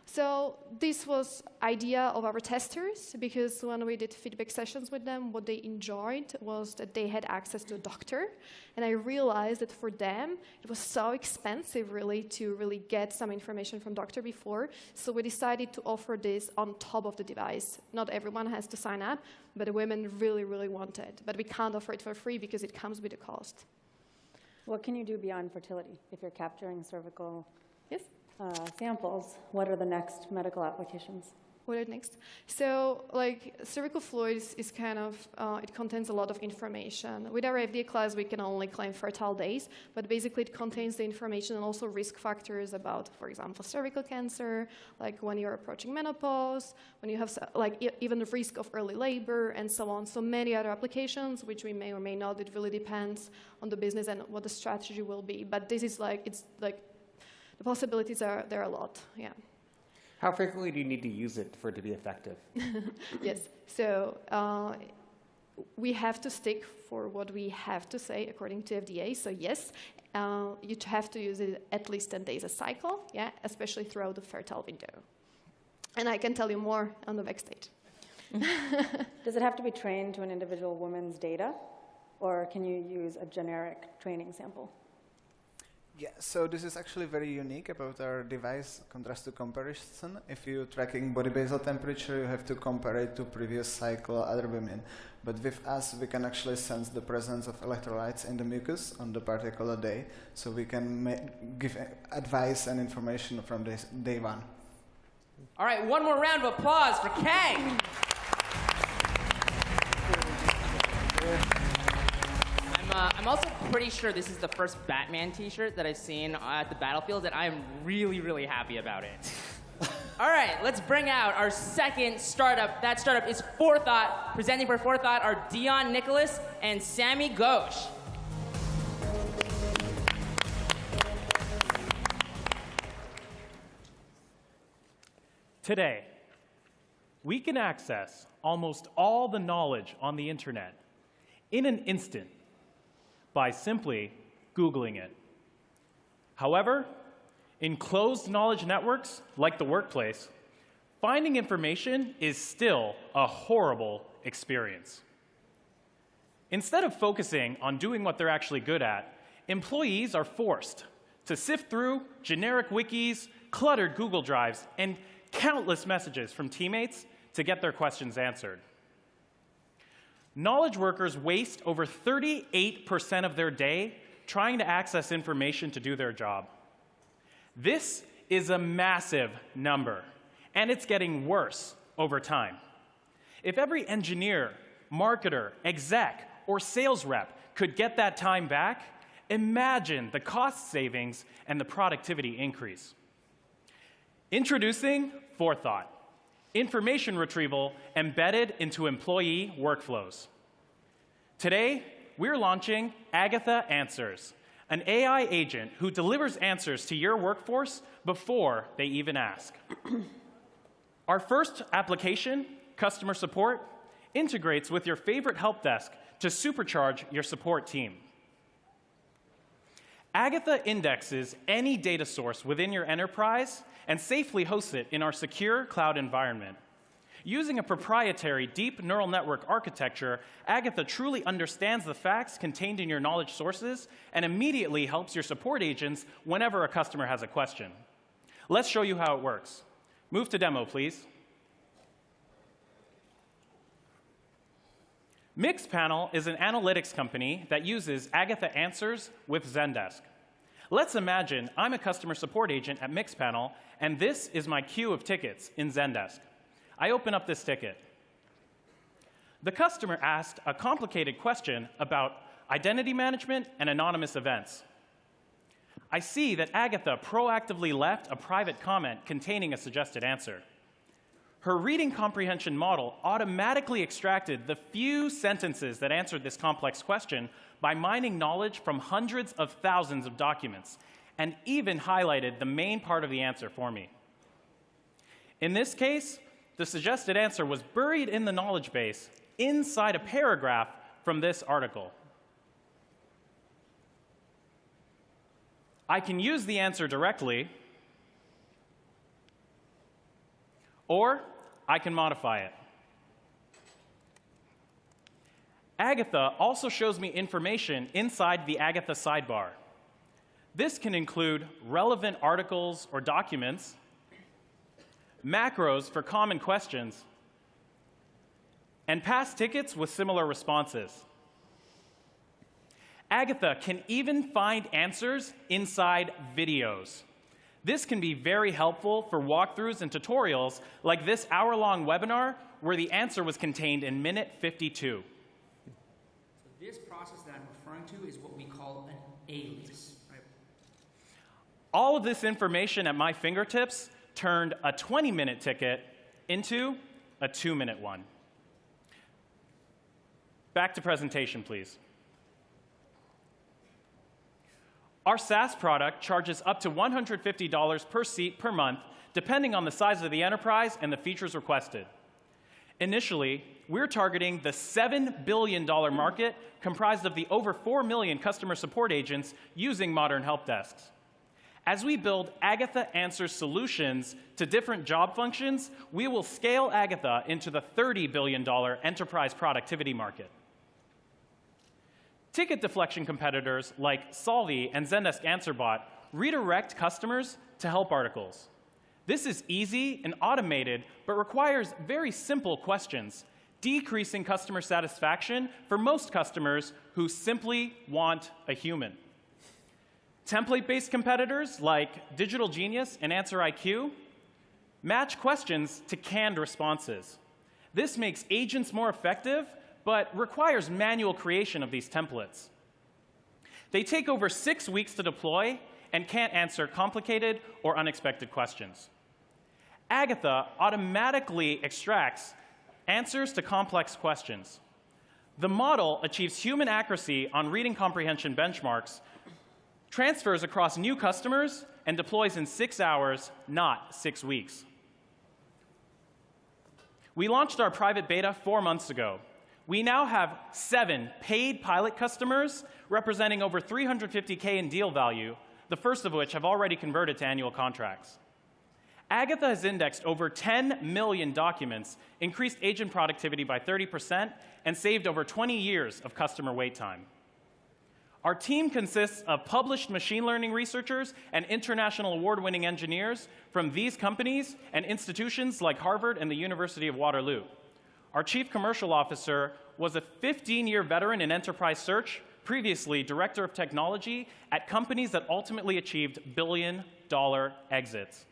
So this was idea of our testers, because when we did feedback sessions with them, what they enjoyed was that they had access to a doctor. And I realized that for them, it was so expensive really to really get some information from doctor before. So we decided to offer this on top of the device. Not everyone has to sign up, but the women really, really want it. But we can't offer it for free because it comes with a cost. What can you do beyond fertility if you're capturing cervical samples? What are the next medical applications? What are next? So, like, cervical fluid is kind of, it contains a lot of information. With our FDA class, we can only claim fertile days, but basically it contains the information and also risk factors about, for example, cervical cancer, like when you're approaching menopause, when you have, even the risk of early labor, and so on. So many other applications, which we may or may not. It really depends on the business and what the strategy will be. But this is the possibilities there are a lot, yeah. How frequently do you need to use it for it to be effective? Yes, so we have to stick for what we have to say according to FDA. So yes, you have to use it at least 10 days a cycle, yeah, especially throughout the fertile window. And I can tell you more on the backstage. Does it have to be trained to an individual woman's data, or can you use a generic training sample? Yeah, so this is actually very unique about our device, contrast to comparison. If you're tracking body basal temperature, you have to compare it to previous cycle other women. But with us, we can actually sense the presence of electrolytes in the mucus on the particular day, so we can give advice and information from day one. All right, one more round of applause for Kay. I'm also pretty sure this is the first Batman t-shirt that I've seen at the battlefield, and I'm really, really happy about it. All right, let's bring out our second startup. That startup is Forethought. Presenting for Forethought are Dion Nicholas and Sammy Ghosh. Today, we can access almost all the knowledge on the internet in an instant by simply Googling it. However, in closed knowledge networks like the workplace, finding information is still a horrible experience. Instead of focusing on doing what they're actually good at, employees are forced to sift through generic wikis, cluttered Google Drives, and countless messages from teammates to get their questions answered. Knowledge workers waste over 38% of their day trying to access information to do their job. This is a massive number, and it's getting worse over time. If every engineer, marketer, exec, or sales rep could get that time back, imagine the cost savings and the productivity increase. Introducing Forethought, information retrieval embedded into employee workflows. Today, we're launching Agatha Answers, an AI agent who delivers answers to your workforce before they even ask. Our first application, customer support, integrates with your favorite help desk to supercharge your support team. Agatha indexes any data source within your enterprise and safely hosts it in our secure cloud environment. Using a proprietary deep neural network architecture, Agatha truly understands the facts contained in your knowledge sources and immediately helps your support agents whenever a customer has a question. Let's show you how it works. Move to demo, please. Mixpanel is an analytics company that uses Agatha Answers with Zendesk. Let's imagine I'm a customer support agent at Mixpanel, and this is my queue of tickets in Zendesk. I open up this ticket. The customer asked a complicated question about identity management and anonymous events. I see that Agatha proactively left a private comment containing a suggested answer. Her reading comprehension model automatically extracted the few sentences that answered this complex question by mining knowledge from hundreds of thousands of documents, and even highlighted the main part of the answer for me. In this case, the suggested answer was buried in the knowledge base inside a paragraph from this article. I can use the answer directly, or I can modify it. Agatha also shows me information inside the Agatha sidebar. This can include relevant articles or documents, macros for common questions, and past tickets with similar responses. Agatha can even find answers inside videos. This can be very helpful for walkthroughs and tutorials like this hour-long webinar where the answer was contained in minute 52. So this process that I'm referring to is what we call an alias. Right? All of this information at my fingertips turned a 20-minute ticket into a 2-minute one. Back to presentation, please. Our SaaS product charges up to $150 per seat per month, depending on the size of the enterprise and the features requested. Initially, we're targeting the $7 billion market comprised of the over 4 million customer support agents using modern help desks. As we build Agatha Answers solutions to different job functions, we will scale Agatha into the $30 billion enterprise productivity market. Ticket deflection competitors like Solvi and Zendesk AnswerBot redirect customers to help articles. This is easy and automated, but requires very simple questions, decreasing customer satisfaction for most customers who simply want a human. Template-based competitors like Digital Genius and AnswerIQ match questions to canned responses. This makes agents more effective, but requires manual creation of these templates. They take over 6 weeks to deploy and can't answer complicated or unexpected questions. Agatha automatically extracts answers to complex questions. The model achieves human accuracy on reading comprehension benchmarks, transfers across new customers, and deploys in 6 hours, not 6 weeks. We launched our private beta 4 months ago. We now have 7 paid pilot customers representing over $350K in deal value, the first of which have already converted to annual contracts. Agatha has indexed over 10 million documents, increased agent productivity by 30%, and saved over 20 years of customer wait time. Our team consists of published machine learning researchers and international award-winning engineers from these companies and institutions like Harvard and the University of Waterloo. Our chief commercial officer was a 15-year veteran in enterprise search, previously director of technology at companies that ultimately achieved billion-dollar exits.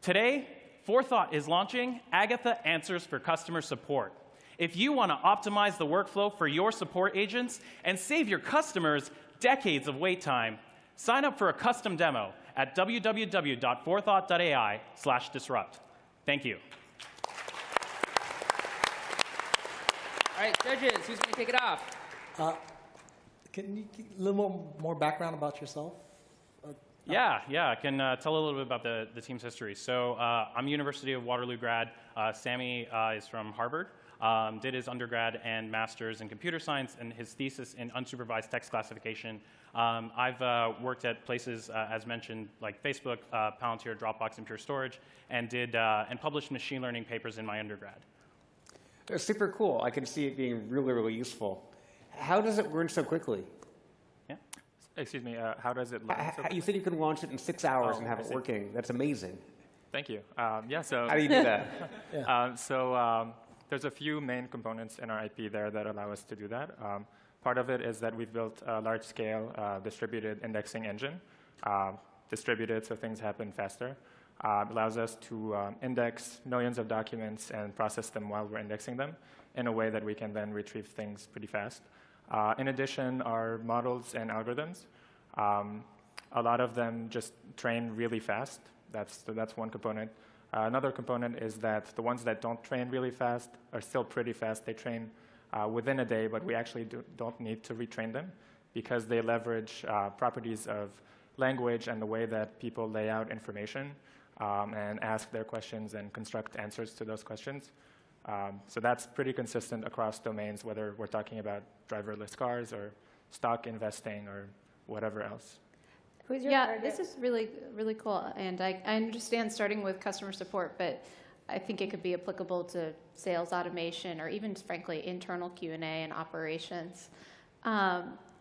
Today, Forethought is launching Agatha Answers for Customer Support. If you want to optimize the workflow for your support agents and save your customers decades of wait time, sign up for a custom demo at www.forethought.ai/disrupt. Thank you. All right, judges, who's going to kick it off? Can you give a little more background about yourself? Yeah, I can tell a little bit about the team's history. So I'm University of Waterloo grad. Sammy is from Harvard. Did his undergrad and master's in computer science and his thesis in unsupervised text classification. I've worked at places, as mentioned, like Facebook, Palantir, Dropbox, and Pure Storage, and published machine learning papers in my undergrad. It's super cool. I can see it being really, really useful. How does it learn so quickly? Yeah. Excuse me. How does it learn? You said you could launch it in 6 hours and have it working. That's amazing. Thank you. So how do you do that? There's a few main components in our IP there that allow us to do that. Part of it is that we've built a large-scale distributed indexing engine. Distributed, so things happen faster. Allows us to index millions of documents and process them while we're indexing them in a way that we can then retrieve things pretty fast. In addition, our models and algorithms, a lot of them just train really fast. That's one component. Another component is that the ones that don't train really fast are still pretty fast. They train within a day, but we actually don't need to retrain them because they leverage properties of language and the way that people lay out information and ask their questions and construct answers to those questions. So that's pretty consistent across domains, whether we're talking about driverless cars or stock investing or whatever else. Who's your target? This is really, really cool. And I understand starting with customer support, but I think it could be applicable to sales automation or even, frankly, internal Q&A and operations.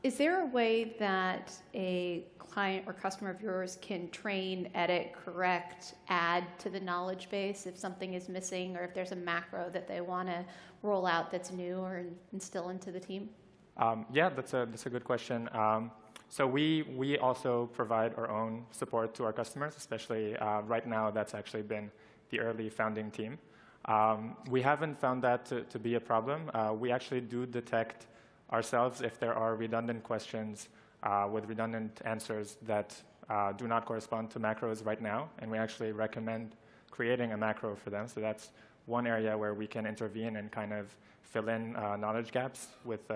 Is there a way that a client or customer of yours can train, edit, correct, add to the knowledge base if something is missing or if there's a macro that they want to roll out that's new or instill into the team? That's a good question. So we also provide our own support to our customers, especially right now that's actually been the early founding team. We haven't found that to be a problem. We actually do detect ourselves if there are redundant questions with redundant answers that do not correspond to macros right now, and we actually recommend creating a macro for them. So that's one area where we can intervene and kind of fill in knowledge gaps with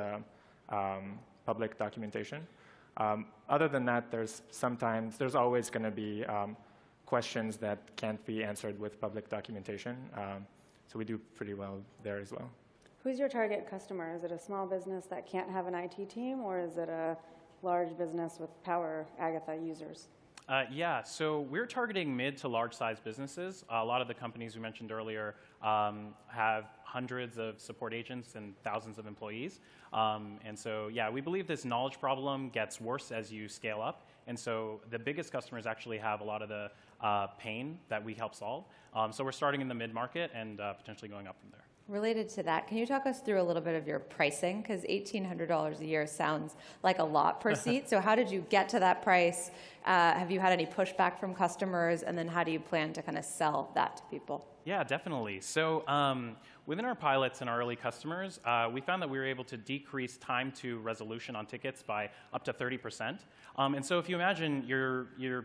public documentation. Other than that, there's always going to be questions that can't be answered with public documentation. So we do pretty well there as well. Who's your target customer? Is it a small business that can't have an IT team, or is it a large business with power Agatha users? So we're targeting mid to large-sized businesses. A lot of the companies we mentioned earlier have hundreds of support agents and thousands of employees. And so, we believe this knowledge problem gets worse as you scale up. And so the biggest customers actually have a lot of the pain that we help solve. So we're starting in the mid-market and potentially going up from there. Related to that, can you talk us through a little bit of your pricing? Because $1,800 a year sounds like a lot per seat. So how did you get to that price? Have you had any pushback from customers? And then how do you plan to kind of sell that to people? Yeah, definitely. So within our pilots and our early customers, we found that we were able to decrease time to resolution on tickets by up to 30%. And so if you imagine your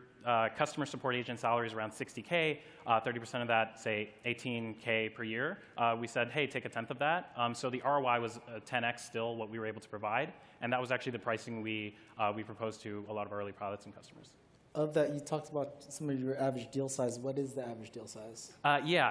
customer support agent salary is around $60K, 30% of that, say, $18K per year, we said, hey, take a tenth of that. So the ROI was 10x still what we were able to provide. And that was actually the pricing we proposed to a lot of our early pilots and customers. Of that, you talked about some of your average deal size. What is the average deal size?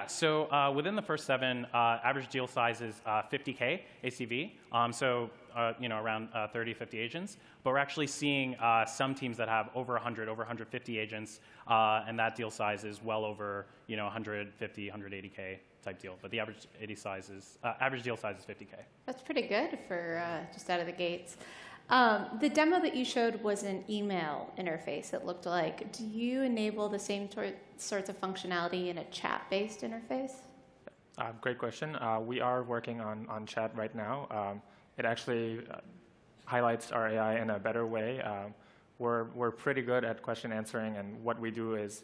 So within the first 7, average deal size is $50K ACV. So around 30, 50 agents. But we're actually seeing some teams that have over 100, over 150 agents, and that deal size is well over 150, 180K type deal. But the average deal size is 50K. That's pretty good for just out of the gates. The demo that you showed was an email interface, it looked like. Do you enable the same sorts of functionality in a chat-based interface? Great question. We are working on chat right now. It actually highlights our AI in a better way. We're pretty good at question answering, and what we do is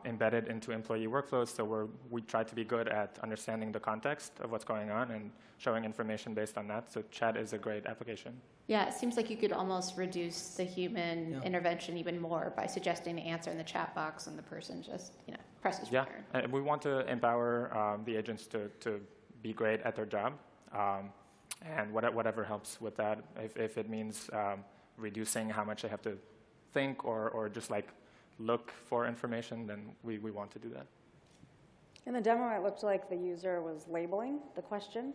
embedded into employee workflows, so we try to be good at understanding the context of what's going on and showing information based on that. So chat is a great application. Yeah, it seems like you could almost reduce the human intervention even more by suggesting the answer in the chat box and the person just presses return. Yeah, we want to empower the agents to be great at their job, and whatever helps with that. If it means reducing how much they have to think or just like look for information, then we want to do that. In the demo, it looked like the user was labeling the question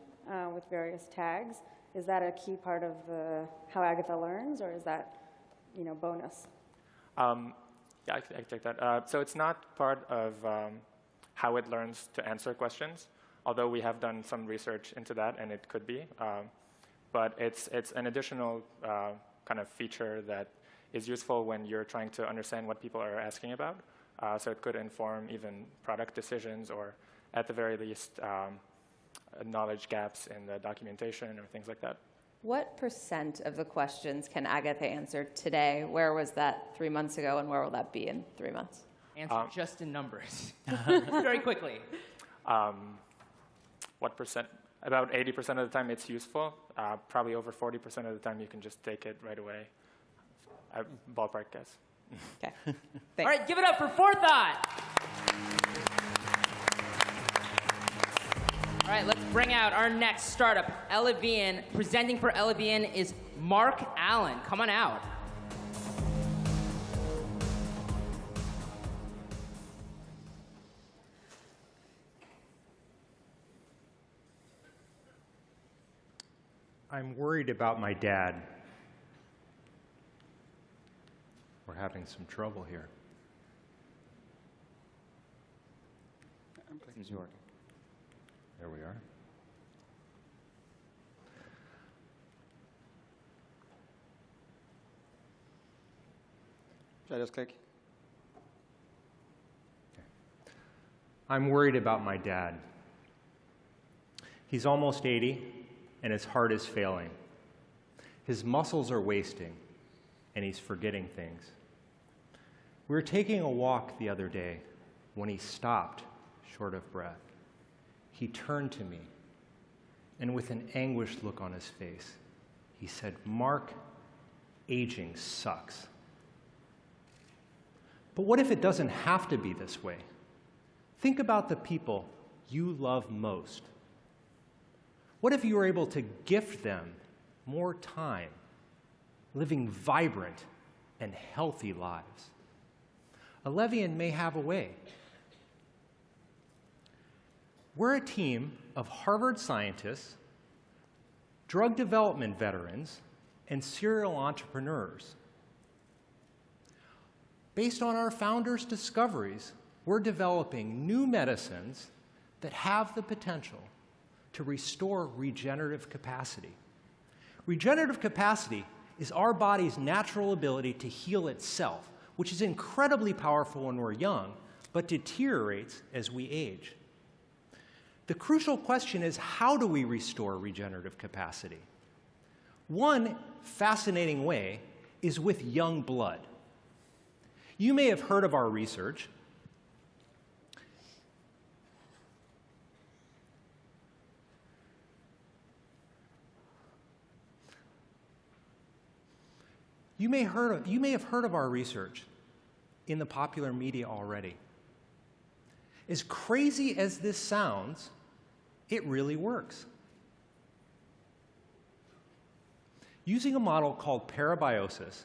with various tags. Is that a key part of how Agatha learns, or is that bonus? Yeah, I can take that. So it's not part of how it learns to answer questions, although we have done some research into that, and it could be. But it's an additional kind of feature that is useful when you're trying to understand what people are asking about. So it could inform even product decisions, or at the very least, knowledge gaps in the documentation or things like that. What % of the questions can Agatha answer today? Where was that 3 months ago, and where will that be in 3 months? Answer just in numbers. Very quickly. What percent? About 80% of the time it's useful. Probably over 40% of the time you can just take it right away. Ballpark guess. Okay. All right, give it up for Forethought. All right, let's bring out our next startup, Elevian. Presenting for Elevian is Mark Allen. Come on out. I'm worried about my dad. We're having some trouble here. There we are. Should I just click? Okay. I'm worried about my dad. He's almost 80, and his heart is failing. His muscles are wasting, and he's forgetting things. We were taking a walk the other day when he stopped, short of breath. He turned to me, and with an anguished look on his face, he said, "Mark, aging sucks." But what if it doesn't have to be this way? Think about the people you love most. What if you were able to gift them more time, living vibrant and healthy lives? Elevian may have a way. We're a team of Harvard scientists, drug development veterans, and serial entrepreneurs. Based on our founders' discoveries, we're developing new medicines that have the potential to restore regenerative capacity. Regenerative capacity is our body's natural ability to heal itself, which is incredibly powerful when we're young, but deteriorates as we age. The crucial question is, how do we restore regenerative capacity? One fascinating way is with young blood. You may have heard of our research. You may have heard of our research in the popular media already. As crazy as this sounds, it really works. Using a model called parabiosis,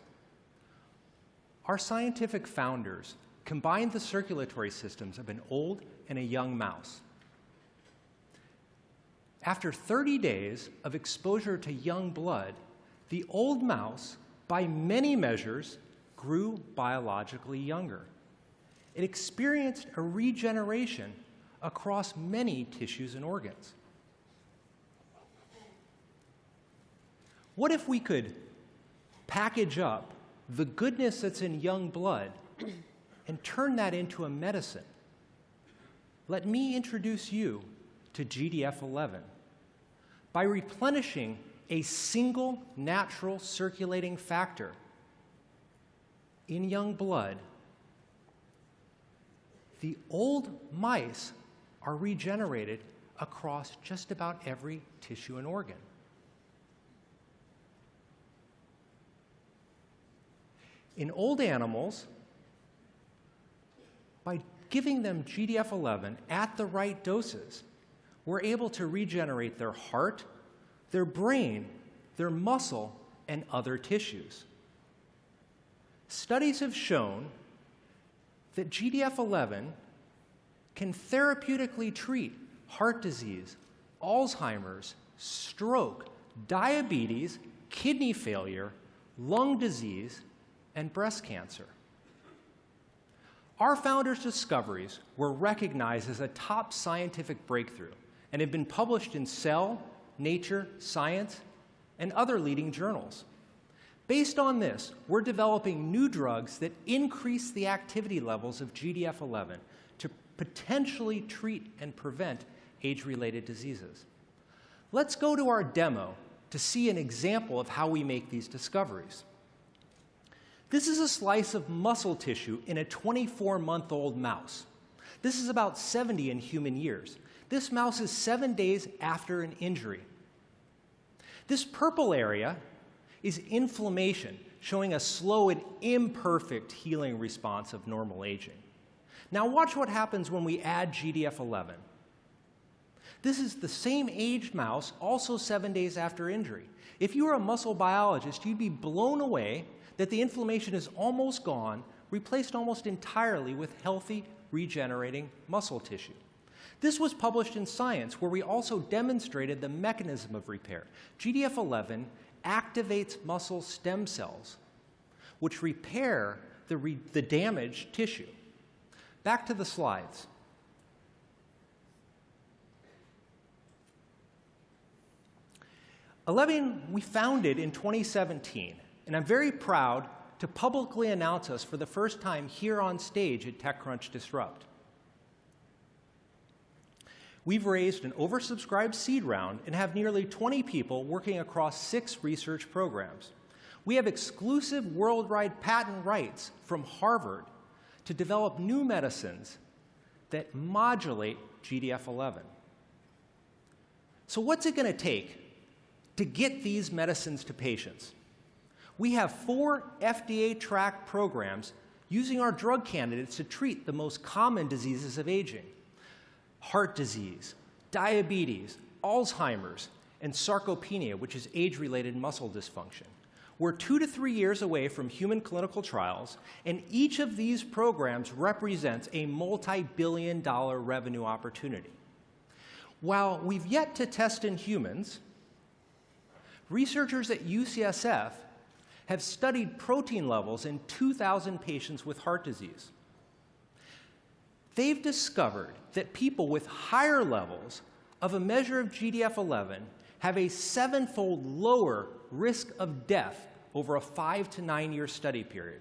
our scientific founders combined the circulatory systems of an old and a young mouse. after 30 days of exposure to young blood, the old mouse, by many measures, grew biologically younger. It experienced a regeneration across many tissues and organs. What if we could package up the goodness that's in young blood and turn that into a medicine? Let me introduce you to GDF11. By replenishing a single natural circulating factor in young blood, the old mice are regenerated across just about every tissue and organ. In old animals, by giving them GDF11 at the right doses, we're able to regenerate their heart, their brain, their muscle, and other tissues. Studies have shown that GDF11 can therapeutically treat heart disease, Alzheimer's, stroke, diabetes, kidney failure, lung disease, and breast cancer. Our founders' discoveries were recognized as a top scientific breakthrough and have been published in Cell, Nature, Science, and other leading journals. Based on this, we're developing new drugs that increase the activity levels of GDF11 to potentially treat and prevent age-related diseases. Let's go to our demo to see an example of how we make these discoveries. This is a slice of muscle tissue in a 24-month-old mouse. This is about 70 in human years. This mouse is 7 days after an injury. This purple area is inflammation, showing a slow and imperfect healing response of normal aging. Now watch what happens when we add GDF11. This is the same aged mouse, also 7 days after injury. If you were a muscle biologist, you'd be blown away that the inflammation is almost gone, replaced almost entirely with healthy, regenerating muscle tissue. This was published in Science, where we also demonstrated the mechanism of repair. GDF11 activates muscle stem cells, which repair the damaged tissue. Back to the slides. Elevian we founded in 2017, and I'm very proud to publicly announce us for the first time here on stage at TechCrunch Disrupt. We've raised an oversubscribed seed round and have nearly 20 people working across 6 research programs. We have exclusive worldwide patent rights from Harvard to develop new medicines that modulate GDF11. So what's it going to take to get these medicines to patients? We have 4 FDA-tracked programs using our drug candidates to treat the most common diseases of aging: heart disease, diabetes, Alzheimer's, and sarcopenia, which is age-related muscle dysfunction. We're 2 to 3 years away from human clinical trials, and each of these programs represents a multi-billion-dollar revenue opportunity. While we've yet to test in humans, researchers at UCSF have studied protein levels in 2,000 patients with heart disease. They've discovered that people with higher levels of a measure of GDF11 have a 7-fold lower risk of death over a 5 to 9 year study period,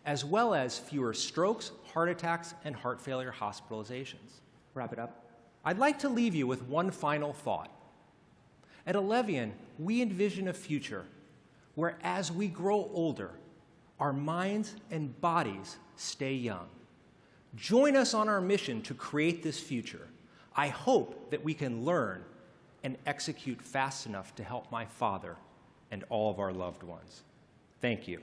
as well as fewer strokes, heart attacks, and heart failure hospitalizations. Wrap it up. I'd like to leave you with one final thought. At Elevian, we envision a future where as we grow older, our minds and bodies stay young. Join us on our mission to create this future. I hope that we can learn and execute fast enough to help my father and all of our loved ones. Thank you.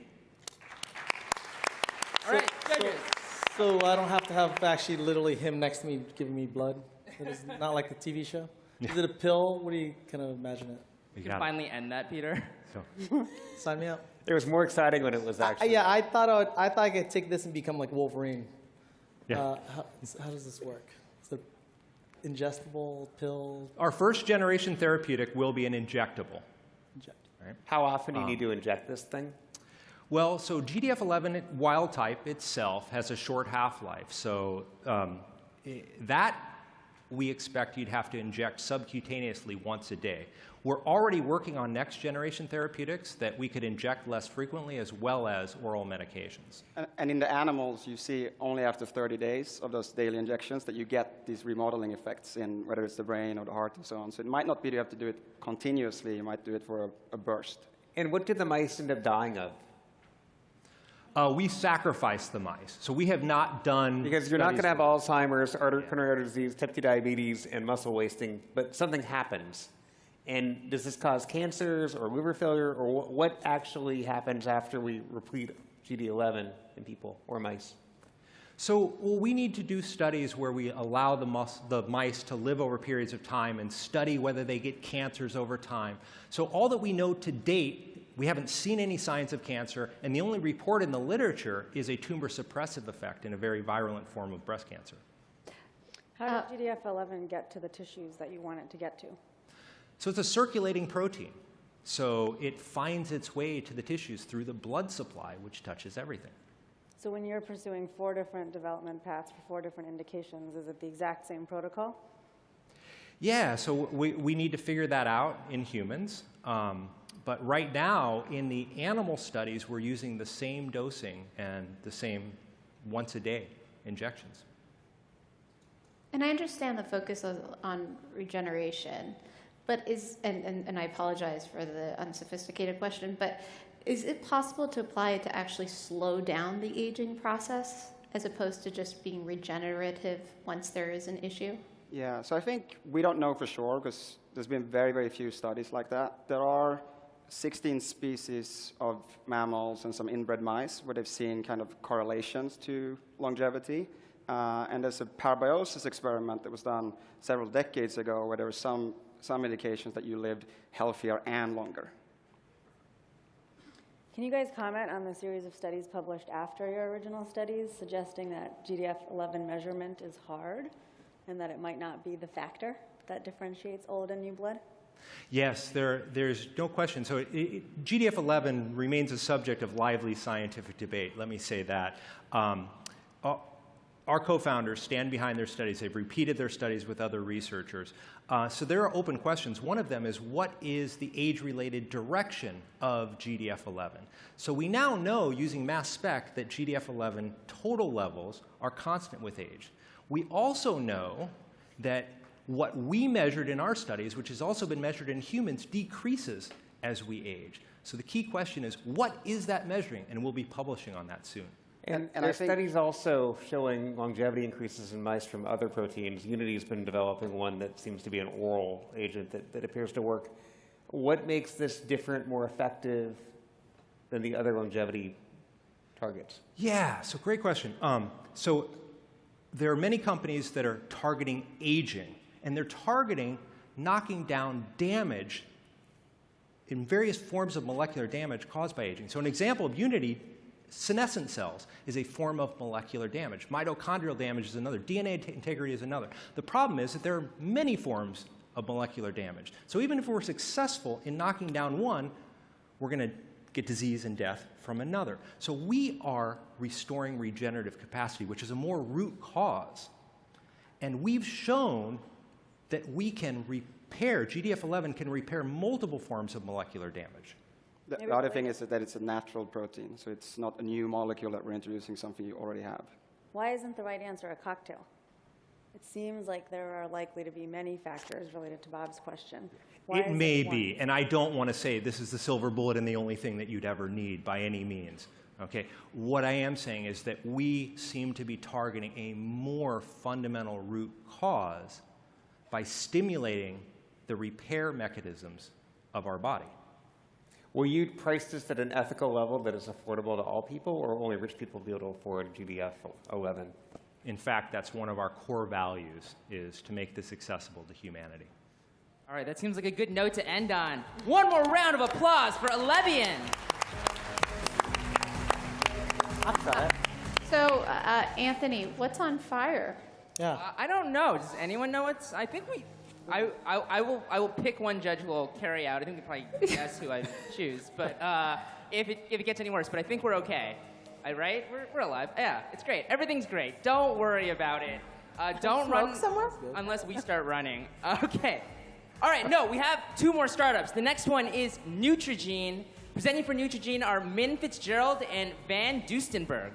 All right, so I don't have to have actually literally him next to me giving me blood? It is not like the TV show? Is it a pill? What do you kind of imagine it? You can finally end that, Peter. Sign me up. It was more exciting when it was actually. Yeah, I thought I could take this and become like Wolverine. Yeah. How does this work? ingestible pill? Our first generation therapeutic will be an injectable. Right? How often do you need to inject this thing? Well, so GDF11 wild type itself has a short half-life. So that we expect you'd have to inject subcutaneously once a day. We're already working on next generation therapeutics that we could inject less frequently as well as oral medications. And in the animals, you see only after 30 days of those daily injections that you get these remodeling effects in whether it's the brain or the heart and so on. So it might not be that you have to do it continuously. You might do it for a burst. And what did the mice end up dying of? We sacrificed the mice. So we have not done... Because you're not going to have Alzheimer's, coronary disease, type 2 diabetes, and muscle wasting, but something happens. And does this cause cancers or liver failure, or what actually happens after we replete GD11 in people or mice? So we need to do studies where we allow the mice to live over periods of time and study whether they get cancers over time. So all that we know to date, we haven't seen any signs of cancer, and the only report in the literature is a tumor suppressive effect in a very virulent form of breast cancer. How did GDF11 get to the tissues that you want it to get to? So it's a circulating protein. So it finds its way to the tissues through the blood supply, which touches everything. So when you're pursuing 4 different development paths for 4 different indications, is it the exact same protocol? Yeah, so we need to figure that out in humans. But right now, in the animal studies, we're using the same dosing and the same once-a-day injections. And I understand the focus on regeneration, but and I apologize for the unsophisticated question, but is it possible to apply it to actually slow down the aging process as opposed to just being regenerative once there is an issue? Yeah, so I think we don't know for sure because there's been very, very few studies like that. There are 16 species of mammals and some inbred mice where they've seen kind of correlations to longevity. And there's a parabiosis experiment that was done several decades ago where there were some indications that you lived healthier and longer. Can you guys comment on the series of studies published after your original studies suggesting that GDF11 measurement is hard and that it might not be the factor that differentiates old and new blood? Yes, there's no question. So GDF11 remains a subject of lively scientific debate. Let me say that. Our co-founders stand behind their studies. They've repeated their studies with other researchers. So there are open questions. One of them is, what is the age-related direction of GDF11? So we now know, using mass spec, that GDF11 total levels are constant with age. We also know that what we measured in our studies, which has also been measured in humans, decreases as we age. So the key question is, what is that measuring? And we'll be publishing on that soon. And there are studies also showing longevity increases in mice from other proteins. Unity's been developing one that seems to be an oral agent that appears to work. What makes this different, more effective than the other longevity targets? Yeah, so great question. So there are many companies that are targeting aging, and they're targeting knocking down damage in various forms of molecular damage caused by aging. So an example of Unity, senescent cells is a form of molecular damage. Mitochondrial damage is another. DNA integrity is another. The problem is that there are many forms of molecular damage. So even if we're successful in knocking down one, we're going to get disease and death from another. So we are restoring regenerative capacity, which is a more root cause. And we've shown that we can repair, GDF11 can repair multiple forms of molecular damage. The other thing is that it's a natural protein, so it's not a new molecule that we're introducing, something you already have. Why isn't the right answer a cocktail? It seems like there are likely to be many factors related to Bob's question. It may be, and I don't want to say this is the silver bullet and the only thing that you'd ever need by any means. Okay? What I am saying is that we seem to be targeting a more fundamental root cause by stimulating the repair mechanisms of our body. Will you price this at an ethical level that is affordable to all people, or only rich people will be able to afford GDF11? In fact, that's one of our core values, is to make this accessible to humanity. All right, that seems like a good note to end on. One more round of applause for Alevian. So, Anthony, what's on fire? Yeah. I don't know. Does anyone know what's? I think we. I will pick one judge who will carry out. I think they probably guess who I choose. But if it gets any worse, but I think we're okay. Right? We're alive. Yeah, it's great. Everything's great. Don't worry about it. Don't run somewhere unless we start running. Okay. All right. No, we have 2 more startups. The next one is Neutrogene. Presenting for Neutrogene are Min Fitzgerald and Van Dustenberg.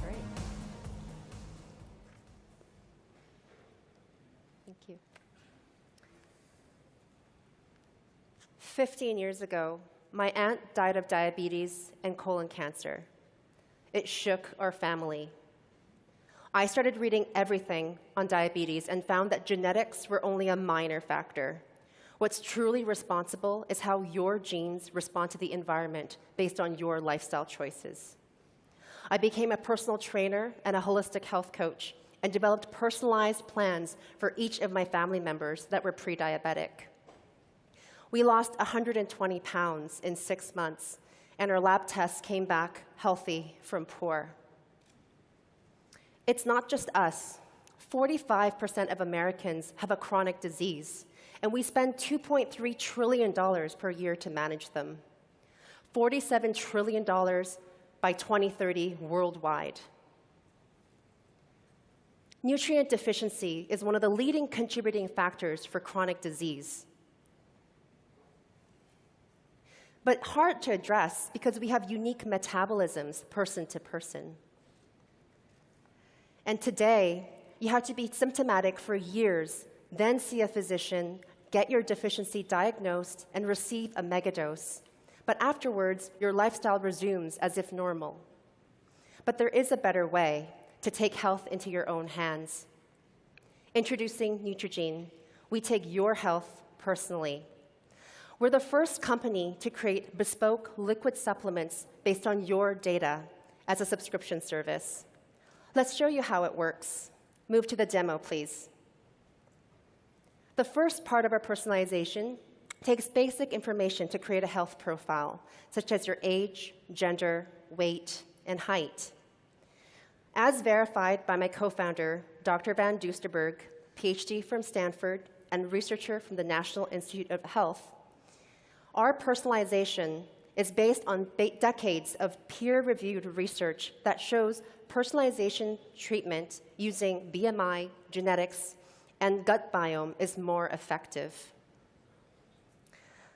Great. Thank you. 15 years ago, my aunt died of diabetes and colon cancer. It shook our family. I started reading everything on diabetes and found that genetics were only a minor factor. What's truly responsible is how your genes respond to the environment based on your lifestyle choices. I became a personal trainer and a holistic health coach and developed personalized plans for each of my family members that were pre-diabetic. We lost 120 pounds in 6 months, and our lab tests came back healthy from poor. It's not just us. 45% of Americans have a chronic disease, and we spend $2.3 trillion per year to manage them. $47 trillion by 2030 worldwide. Nutrient deficiency is one of the leading contributing factors for chronic disease. But hard to address because we have unique metabolisms person to person. And today, you have to be symptomatic for years, then see a physician, get your deficiency diagnosed, and receive a megadose. But afterwards, your lifestyle resumes as if normal. But there is a better way to take health into your own hands. Introducing Neutrogene, we take your health personally. We're the first company to create bespoke liquid supplements based on your data as a subscription service. Let's show you how it works. Move to the demo, please. The first part of our personalization takes basic information to create a health profile, such as your age, gender, weight, and height. As verified by my co-founder, Dr. Van Dustenberg, PhD from Stanford and researcher from the National Institute of Health, our personalization is based on decades of peer-reviewed research that shows personalization treatment using BMI, genetics, and gut biome is more effective.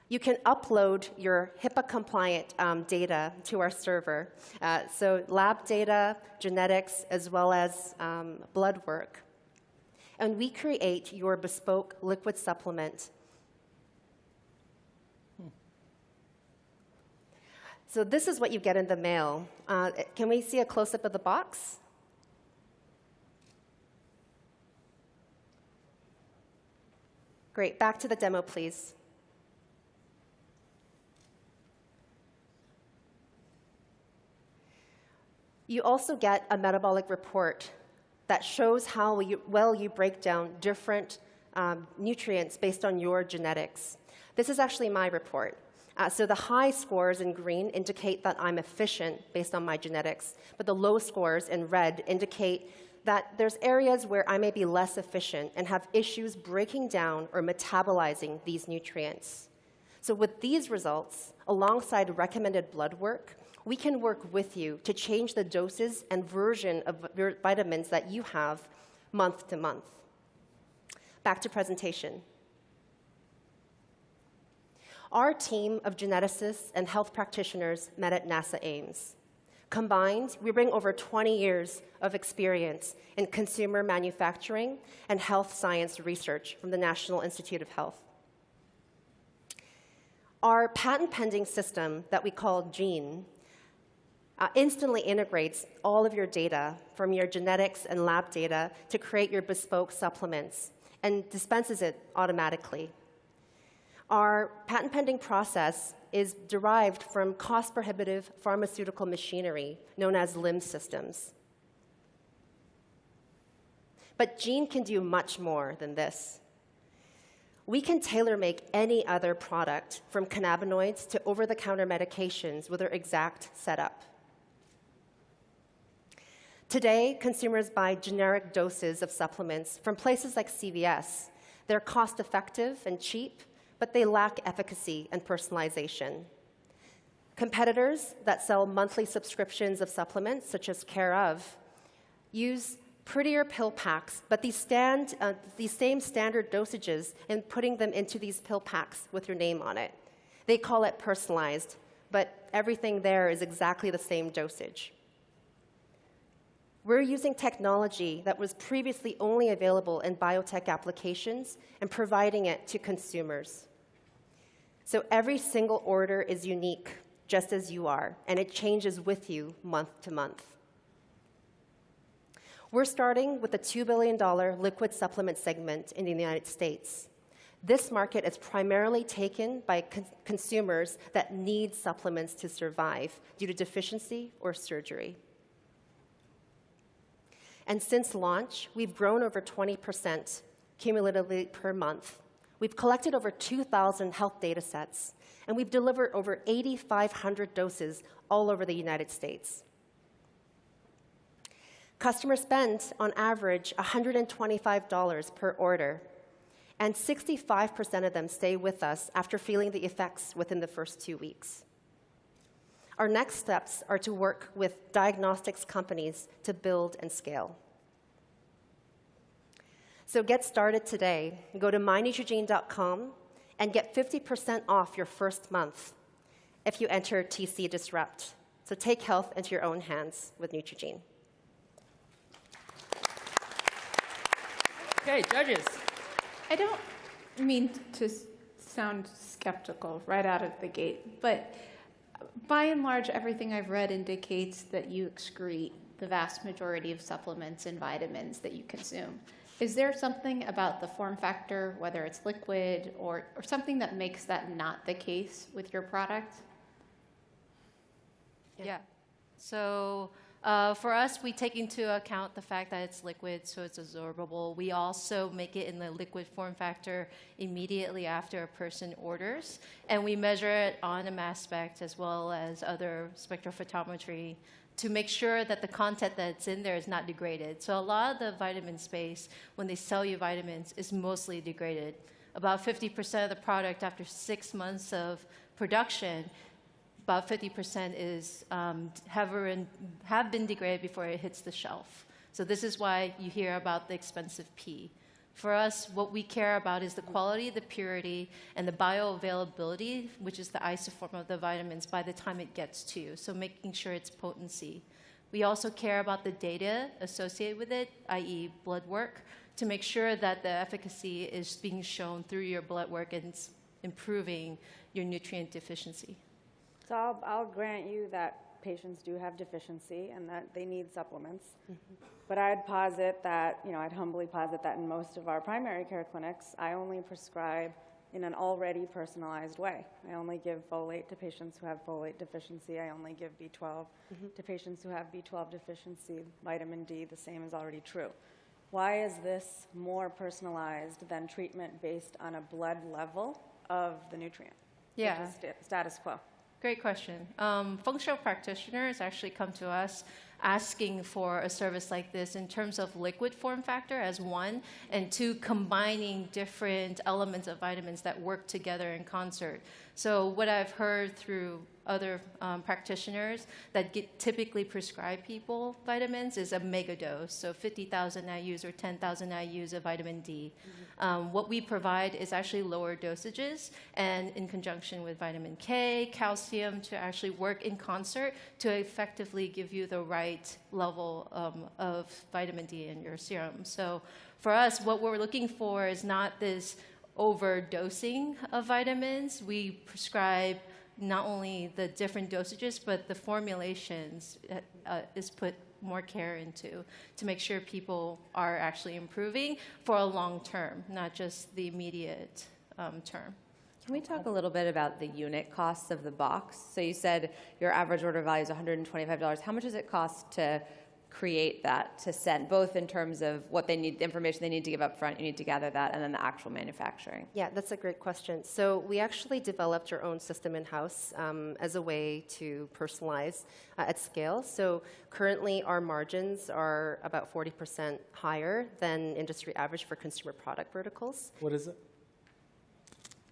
You can upload your HIPAA-compliant data to our server, so lab data, genetics, as well as blood work. And we create your bespoke liquid supplement. So this is what you get in the mail. Can we see a close-up of the box? Great. Back to the demo, please. You also get a metabolic report that shows how well you break down different nutrients based on your genetics. This is actually my report. So the high scores in green indicate that I'm efficient based on my genetics, but the low scores in red indicate that there's areas where I may be less efficient and have issues breaking down or metabolizing these nutrients. So with these results, alongside recommended blood work, we can work with you to change the doses and version of your vitamins that you have month to month. Back to presentation. Our team of geneticists and health practitioners met at NASA Ames. Combined, we bring over 20 years of experience in consumer manufacturing and health science research from the National Institute of Health. Our patent-pending system that we call Gene instantly integrates all of your data from your genetics and lab data to create your bespoke supplements and dispenses it automatically. Our patent-pending process is derived from cost-prohibitive pharmaceutical machinery known as LIMS systems. But Gene can do much more than this. We can tailor-make any other product, from cannabinoids to over-the-counter medications with their exact setup. Today, consumers buy generic doses of supplements from places like CVS. They're cost-effective and cheap, but they lack efficacy and personalization. Competitors that sell monthly subscriptions of supplements, such as Care of, use prettier pill packs, but these same standard dosages and putting them into these pill packs with your name on it. They call it personalized, but everything there is exactly the same dosage. We're using technology that was previously only available in biotech applications and providing it to consumers. So every single order is unique, just as you are, and it changes with you month to month. We're starting with a $2 billion liquid supplement segment in the United States. This market is primarily taken by consumers that need supplements to survive due to deficiency or surgery. And since launch, we've grown over 20% cumulatively per month. We've collected over 2,000 health data sets, and we've delivered over 8,500 doses all over the United States. Customers spend, on average, $125 per order, and 65% of them stay with us after feeling the effects within the first 2 weeks. Our next steps are to work with diagnostics companies to build and scale. So get started today. Go to myneutrogene.com and get 50% off your first month if you enter TC Disrupt. So take health into your own hands with Neutrogene. Okay, judges. I don't mean to sound skeptical right out of the gate, but by and large, everything I've read indicates that you excrete the vast majority of supplements and vitamins that you consume. Is there something about the form factor, whether it's liquid or something that makes that not the case with your product? Yeah. So for us, we take into account the fact that it's liquid, so it's absorbable. We also make it in the liquid form factor immediately after a person orders, and we measure it on a mass spec as well as other spectrophotometry to make sure that the content that's in there is not degraded. So a lot of the vitamin space, when they sell you vitamins, is mostly degraded. About 50% of the product after 6 months of production, about 50% is have been degraded before it hits the shelf. So this is why you hear about the expensive P. For us, what we care about is the quality, the purity, and the bioavailability, which is the isoform of the vitamins by the time it gets to you, so making sure it's potency. We also care about the data associated with it, i.e. blood work, to make sure that the efficacy is being shown through your blood work and it's improving your nutrient deficiency. So I'll grant you that patients do have deficiency and that they need supplements. Mm-hmm. But I'd posit that, I'd humbly posit that in most of our primary care clinics, I only prescribe in an already personalized way. I only give folate to patients who have folate deficiency. I only give B12 to patients who have B12 deficiency. Vitamin D, the same is already true. Why is this more personalized than treatment based on a blood level of the nutrient? Yeah. Which is status quo. Great question. Functional practitioners actually come to us asking for a service like this in terms of liquid form factor as one, and two, combining different elements of vitamins that work together in concert. So what I've heard through other practitioners that typically prescribe people vitamins is a mega dose, so 50,000 IUs or 10,000 IUs of vitamin D. What we provide is actually lower dosages, and in conjunction with vitamin K, calcium, to actually work in concert to effectively give you the right level of vitamin D in your serum. So for us, what we're looking for is not this overdosing of vitamins. We prescribe not only the different dosages, but the formulations is put more care into to make sure people are actually improving for a long term, not just the immediate term. Can we talk a little bit about the unit costs of the box? So you said your average order value is $125. How much does it cost to create that to send, both in terms of what they need, the information they need to give up front, you need to gather that, and then the actual manufacturing? Yeah, that's a great question. So we actually developed our own system in-house as a way to personalize at scale. So currently our margins are about 40% higher than industry average for consumer product verticals. What is it?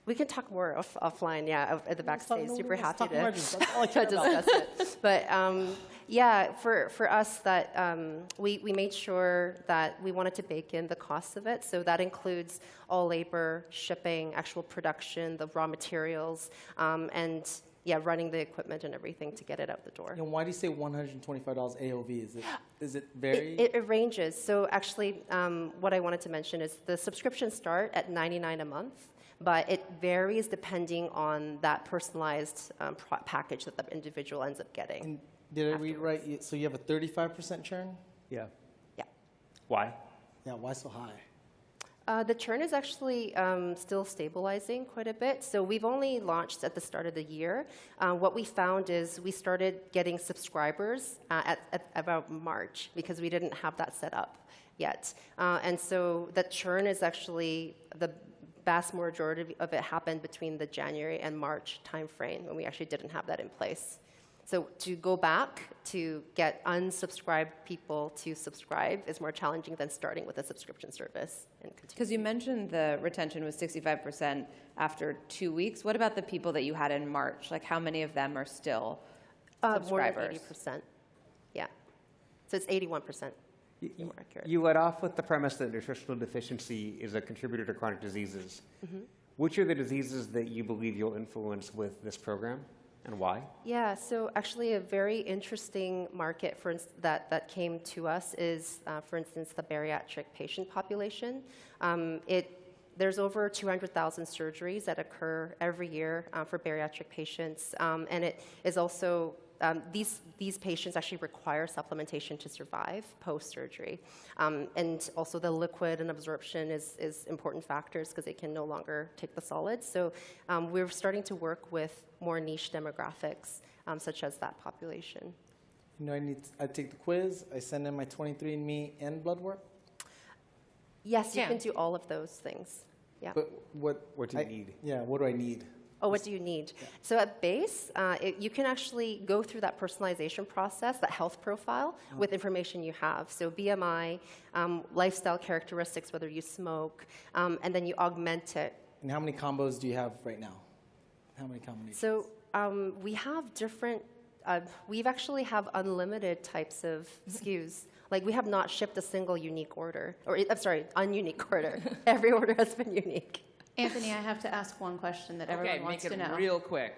We can talk more offline, yeah, at the backstage. Super happy to margins. That's all I care about. discuss it. But yeah, for us, that we made sure that we wanted to bake in the costs of it. So that includes all labor, shipping, actual production, the raw materials, and yeah, running the equipment and everything to get it out the door. And why do you say $125 AOV? Is it very? It ranges. So actually, what I wanted to mention is the subscriptions start at $99 a month. But it varies depending on that personalized package that the individual ends up getting. And did I read right? So you have a 35% churn? Yeah. Yeah. Why? Yeah, why so high? The churn is actually still stabilizing quite a bit. So we've only launched at the start of the year. What we found is we started getting subscribers at about March because we didn't have that set up yet. And so the churn is actually the vast majority of it happened between the January and March timeframe when we actually didn't have that in place. So to go back to get unsubscribed people to subscribe is more challenging than starting with a subscription service. Because you mentioned the retention was 65% after 2 weeks. What about the people that you had in March? Like how many of them are still subscribers? More than 80%. Yeah. So it's 81%. You led off with the premise that nutritional deficiency is a contributor to chronic diseases. Mm-hmm. Which are the diseases that you believe you'll influence with this program, and why? Yeah, so actually a very interesting market that came to us is, for instance, the bariatric patient population. There's over 200,000 surgeries that occur every year for bariatric patients, and it is also these patients actually require supplementation to survive post-surgery. And also the liquid and absorption is important factors because they can no longer take the solids. So we're starting to work with more niche demographics, such as that population. You know, I take the quiz, I send in my 23andMe and blood work? Yes, you can do all of those things. Yeah. But what do you need? Yeah, what do I need? Oh, what do you need? Yeah. So at base, you can actually go through that personalization process, that health profile, with information you have. So BMI, lifestyle characteristics, whether you smoke, and then you augment it. And how many combos do you have right now? How many combinations? So we have different, we actually have unlimited types of SKUs. Like we have not shipped a single unique order, or I'm sorry, ununique order. Every order has been unique. Anthony, I have to ask one question that everyone wants to know. Okay, make it real quick.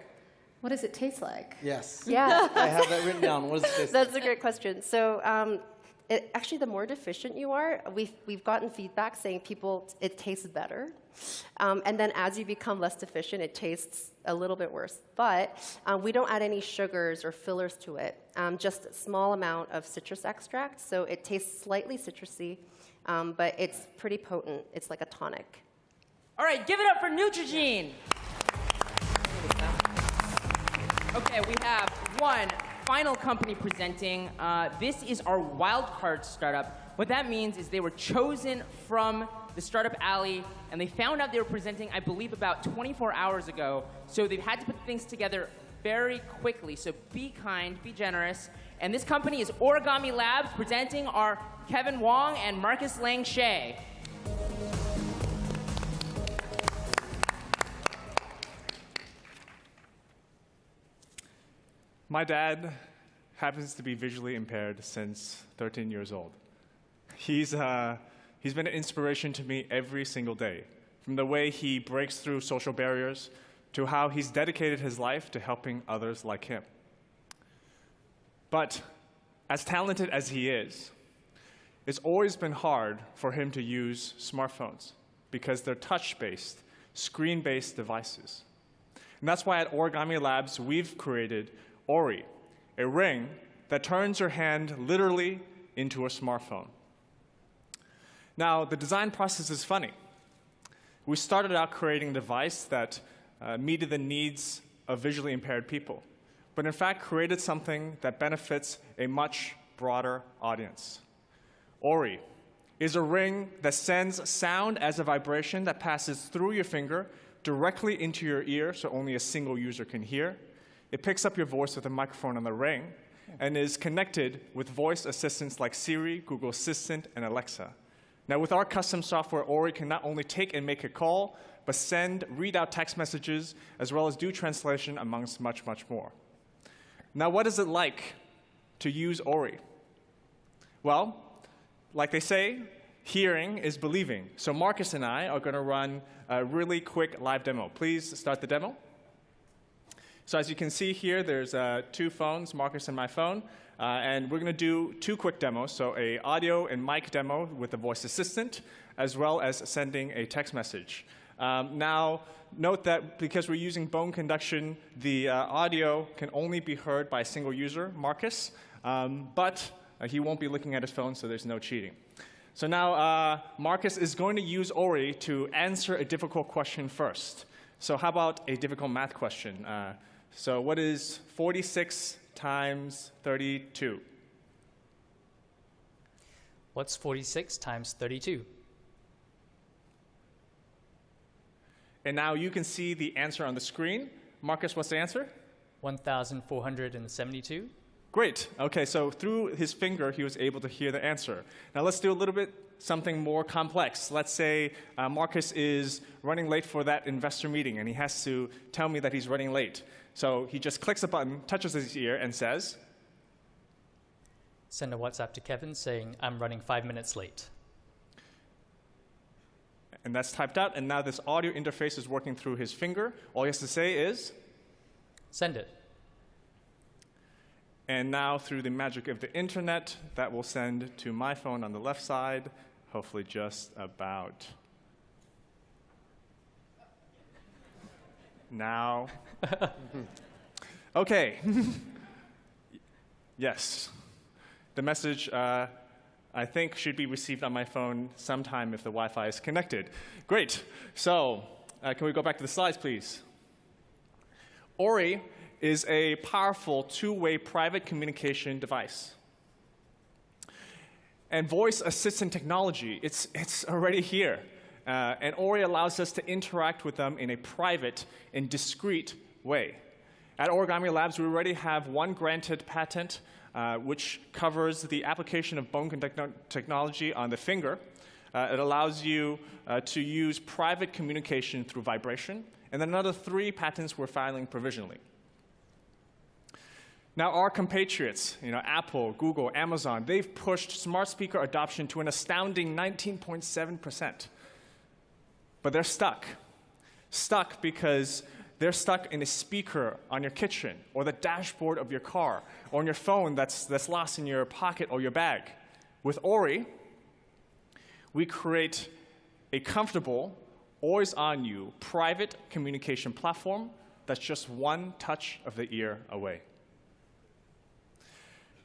What does it taste like? Yes. Yeah. I have that written down. What does it taste like? That's a great question. So actually, the more deficient you are, we've gotten feedback saying it tastes better. And then as you become less deficient, it tastes a little bit worse. But we don't add any sugars or fillers to it, just a small amount of citrus extract. So it tastes slightly citrusy, but it's pretty potent. It's like a tonic. All right, give it up for Neutrogena. Okay, we have one final company presenting. This is our wildcard startup. What that means is they were chosen from the Startup Alley, and they found out they were presenting, I believe, about 24 hours ago. So they've had to put things together very quickly. So be kind, be generous. And this company is Origami Labs, presenting our Kevin Wong and Marcus Lang Shea. My dad happens to be visually impaired since 13 years old. He's been an inspiration to me every single day, from the way he breaks through social barriers to how he's dedicated his life to helping others like him. But as talented as he is, it's always been hard for him to use smartphones because they're touch-based, screen-based devices. And that's why at Origami Labs, we've created Ori, a ring that turns your hand literally into a smartphone. Now, the design process is funny. We started out creating a device that meted the needs of visually impaired people, but in fact created something that benefits a much broader audience. Ori is a ring that sends sound as a vibration that passes through your finger directly into your ear so only a single user can hear. It picks up your voice with a microphone on the ring and is connected with voice assistants like Siri, Google Assistant, and Alexa. Now, with our custom software, Ori can not only take and make a call, but send, read out text messages, as well as do translation, amongst much, much more. Now, what is it like to use Ori? Well, like they say, hearing is believing. So Marcus and I are going to run a really quick live demo. Please start the demo. So as you can see here, there's 2 phones, Marcus and my phone. And we're going to do 2 quick demos, so a audio and mic demo with the voice assistant, as well as sending a text message. Now, note that because we're using bone conduction, the audio can only be heard by a single user, Marcus, but he won't be looking at his phone, so there's no cheating. So now Marcus is going to use Ori to answer a difficult question first. So how about a difficult math question? So what is 46 times 32? What's 46 times 32? And now you can see the answer on the screen. Marcus, what's the answer? 1,472. Great. OK, so through his finger, he was able to hear the answer. Now let's do a little bit something more complex. Let's say Marcus is running late for that investor meeting, and he has to tell me that he's running late. So he just clicks a button, touches his ear, and says, send a WhatsApp to Kevin saying, I'm running 5 minutes late. And that's typed out, and now this audio interface is working through his finger. All he has to say is, send it. And now, through the magic of the internet, that will send to my phone on the left side, hopefully just about now. OK. Yes. The message, I think, should be received on my phone sometime if the Wi-Fi is connected. Great. So can we go back to the slides, please? Ori is a powerful 2-way private communication device. And voice assistant technology, it's already here. And Ori allows us to interact with them in a private and discreet way. At Origami Labs, we already have 1 granted patent, which covers the application of bone technology on the finger. It allows you to use private communication through vibration. And then another 3 patents we're filing provisionally. Now, our compatriots, Apple, Google, Amazon, they've pushed smart speaker adoption to an astounding 19.7%. But they're stuck. Stuck because they're stuck in a speaker on your kitchen, or the dashboard of your car, or on your phone that's lost in your pocket or your bag. With Ori, we create a comfortable, always-on-you, private communication platform that's just 1 touch of the ear away.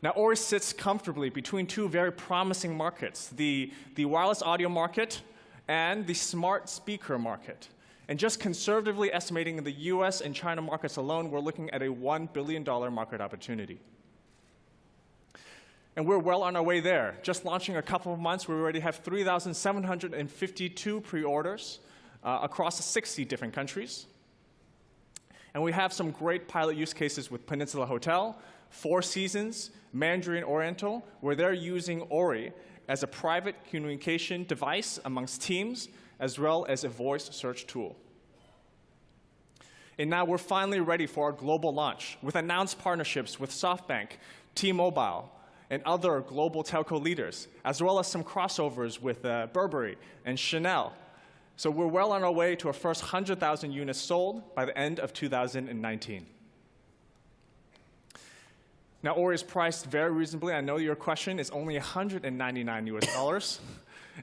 Now, Ori sits comfortably between 2 very promising markets, the wireless audio market and the smart speaker market. And just conservatively estimating in the US and China markets alone, we're looking at a $1 billion market opportunity. And we're well on our way there. Just launching a couple of months, we already have 3,752 pre-orders across 60 different countries. And we have some great pilot use cases with Peninsula Hotel, Four Seasons, Mandarin Oriental, where they're using Ori as a private communication device amongst teams, as well as a voice search tool. And now we're finally ready for our global launch with announced partnerships with SoftBank, T-Mobile, and other global telco leaders, as well as some crossovers with Burberry and Chanel. So we're well on our way to our first 100,000 units sold by the end of 2019. Now, Ori is priced very reasonably. I know your question is only $199 US.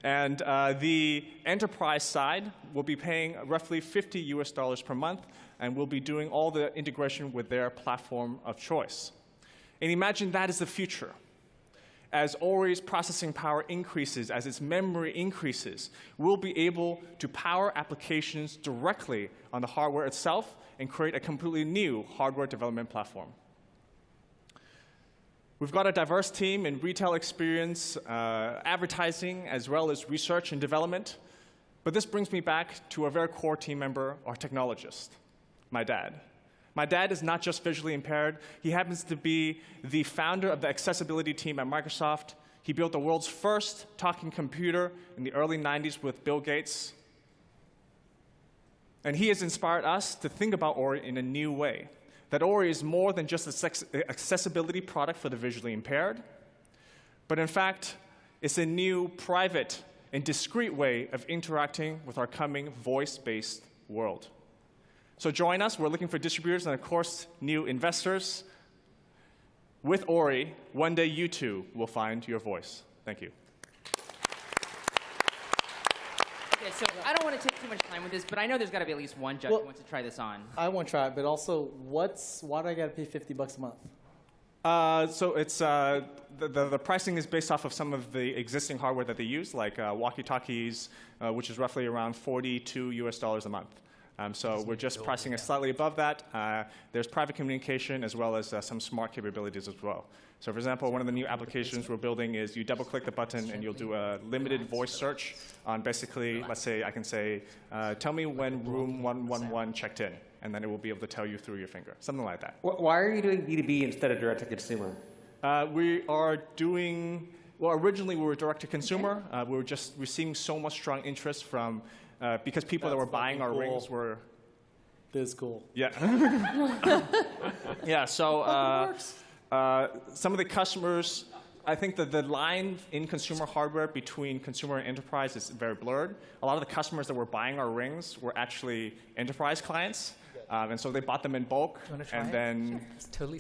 And the enterprise side will be paying roughly $50 US per month, and we'll be doing all the integration with their platform of choice. And imagine that is the future. As Ori's processing power increases, as its memory increases, we'll be able to power applications directly on the hardware itself and create a completely new hardware development platform. We've got a diverse team in retail experience, advertising, as well as research and development. But this brings me back to a very core team member, our technologist, my dad. My dad is not just visually impaired. He happens to be the founder of the accessibility team at Microsoft. He built the world's first talking computer in the early 90s with Bill Gates. And he has inspired us to think about Ori in a new way. That Ori is more than just an accessibility product for the visually impaired, but in fact, it's a new private and discreet way of interacting with our coming voice-based world. So join us. We're looking for distributors and, of course, new investors. With Ori, one day you too will find your voice. Thank you. Okay, so I don't want to take too much time with this, but I know there's got to be at least one judge who wants to try this on. I want to try it, but also, why do I got to pay $50 a month? So it's the pricing is based off of some of the existing hardware that they use, like walkie-talkies, which is roughly around $42 a month. So we're just pricing it slightly above that. There's private communication as well as some smart capabilities as well. So for example, one of the new applications we're building is you double-click the button and you'll do a limited voice search on basically, let's say, I can say, tell me when room 111 checked in, and then it will be able to tell you through your finger, something like that. Why are you doing B2B instead of direct-to-consumer? We are doing, well, originally we were direct-to-consumer. We were just receiving so much strong interest from, because people that were buying our rings were... This is cool. Yeah. Yeah, so some of the customers, I think that the line in consumer hardware between consumer and enterprise is very blurred. A lot of the customers that were buying our rings were actually enterprise clients. And so they bought them in bulk, and then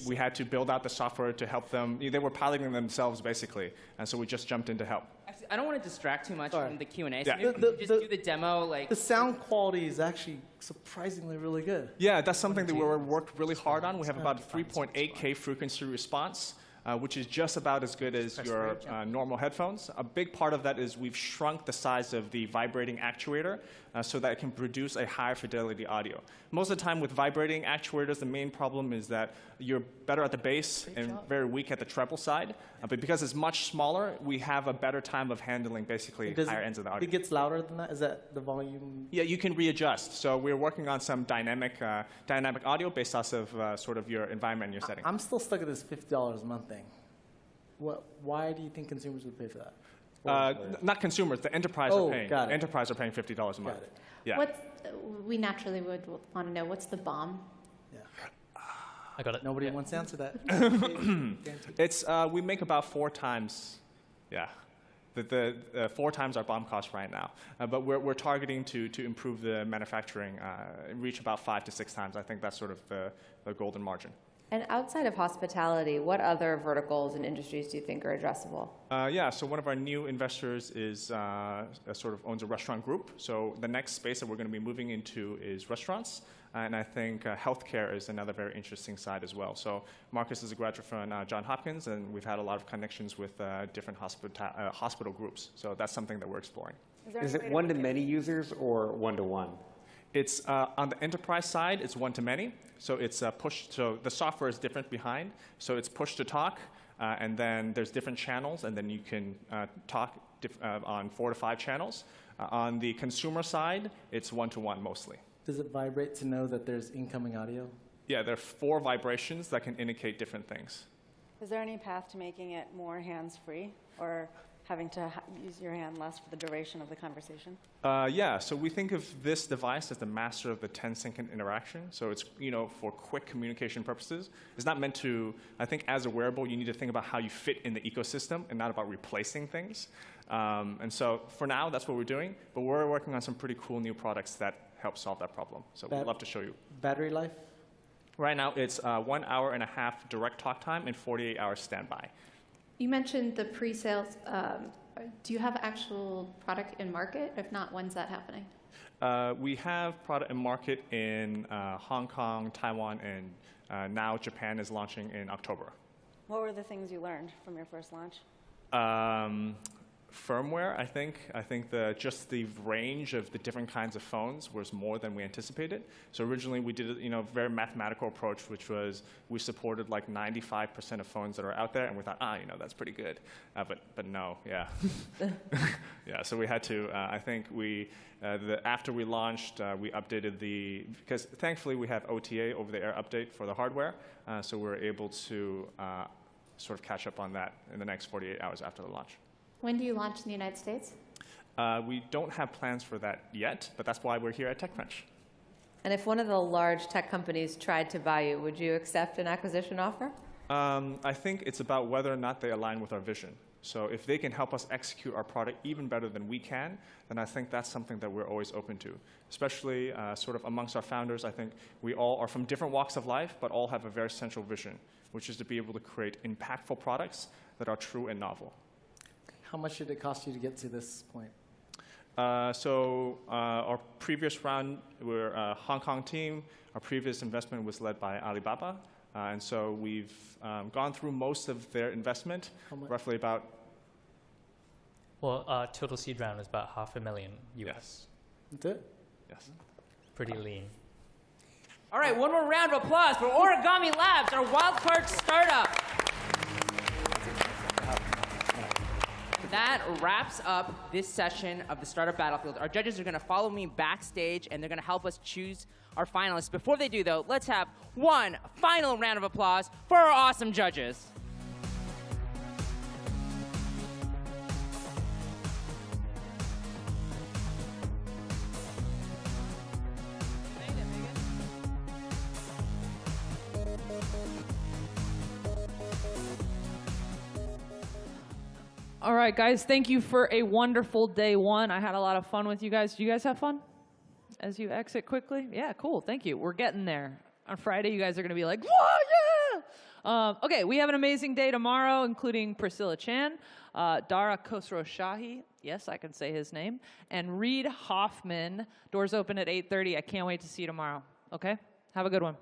we had to build out the software to help them. They were piloting themselves, basically, and so we just jumped in to help. Actually, I don't want to distract too much from the Q&A, so Yeah. maybe we could just do the demo. Like The sound quality is actually surprisingly really good. Yeah, that's something that we worked really hard on. We have about 3.8K frequency response, which is just about as good as your normal headphones. A big part of that is we've shrunk the size of the vibrating actuator so that it can produce a higher fidelity audio. Most of the time with vibrating actuators, the main problem is that you're better at the bass and very weak at the treble side. But because it's much smaller, we have a better time of handling basically higher ends of the audio. It gets louder than that? Is that the volume? Yeah, you can readjust. So we're working on some dynamic audio based off of sort of your environment and your setting. I'm still stuck at this $50 a month thing. Why do you think consumers would pay for that? Not consumers, the enterprise are paying. Got it. Enterprise are paying $50 a month. Yeah. We naturally would want to know, what's the BOM? I got it. Nobody wants to answer that. It's we make about 4 times, the 4 times our BOM cost right now. But we're targeting to improve the manufacturing, reach about 5 to 6 times. I think that's sort of the golden margin. And outside of hospitality, what other verticals and industries do you think are addressable? Yeah, so one of our new investors is sort of owns a restaurant group. So the next space that we're going to be moving into is restaurants. And I think healthcare is another very interesting side as well. So Marcus is a graduate from Johns Hopkins, and we've had a lot of connections with different hospital groups. So that's something that we're exploring. Is it one-to-many users or one-to-one? It's on the enterprise side, it's one-to-many. So it's push. So the software is different behind. So it's push to talk, and then there's different channels, and then you can talk on 4 to 5 channels. On the consumer side, it's one-to-one mostly. Does it vibrate to know that there's incoming audio? Yeah, there are 4 vibrations that can indicate different things. Is there any path to making it more hands-free, or having to use your hand less for the duration of the conversation? Yeah, so we think of this device as the master of the 10-second interaction. So it's, for quick communication purposes. It's not meant to, I think as a wearable, you need to think about how you fit in the ecosystem and not about replacing things. And so for now, that's what we're doing. But we're working on some pretty cool new products that help solve that problem. So we'd love to show you. Battery life? Right now, it's 1 hour and a half direct talk time and 48 hours standby. You mentioned the pre-sales. Do you have actual product in market? If not, when's that happening? We have product in market in Hong Kong, Taiwan, and now Japan is launching in October. What were the things you learned from your first launch? firmware, I think just the range of the different kinds of phones was more than we anticipated. So originally we did a very mathematical approach, which was we supported like 95% of phones that are out there, and we thought, that's pretty good. But no, yeah. Yeah, so we had to, I think after we launched, we updated because thankfully we have OTA, over-the-air update for the hardware, so we're able to sort of catch up on that in the next 48 hours after the launch. When do you launch in the United States? We don't have plans for that yet, but that's why we're here at TechCrunch. And if one of the large tech companies tried to buy you, would you accept an acquisition offer? I think it's about whether or not they align with our vision. So if they can help us execute our product even better than we can, then I think that's something that we're always open to. Especially sort of amongst our founders, I think we all are from different walks of life, but all have a very central vision, which is to be able to create impactful products that are true and novel. How much did it cost you to get to this point? Our previous round, we're a Hong Kong team. Our previous investment was led by Alibaba. And so we've gone through most of their investment, roughly about... Well, total seed round was about $500,000 US. That's it? Yes. Pretty lean. All right, one more round of applause for Origami Labs, our wildcard startup. That wraps up this session of the Startup Battlefield. Our judges are going to follow me backstage, and they're going to help us choose our finalists. Before they do, though, let's have one final round of applause for our awesome judges. All right, guys, thank you for a wonderful day one. I had a lot of fun with you guys. Do you guys have fun as you exit quickly? Yeah, cool. Thank you. We're getting there. On Friday, you guys are going to be like, whoa, yeah! Okay, we have an amazing day tomorrow, including Priscilla Chan, Dara Khosrow-Shahi, yes, I can say his name, and Reid Hoffman. Doors open at 8:30. I can't wait to see you tomorrow. Okay? Have a good one.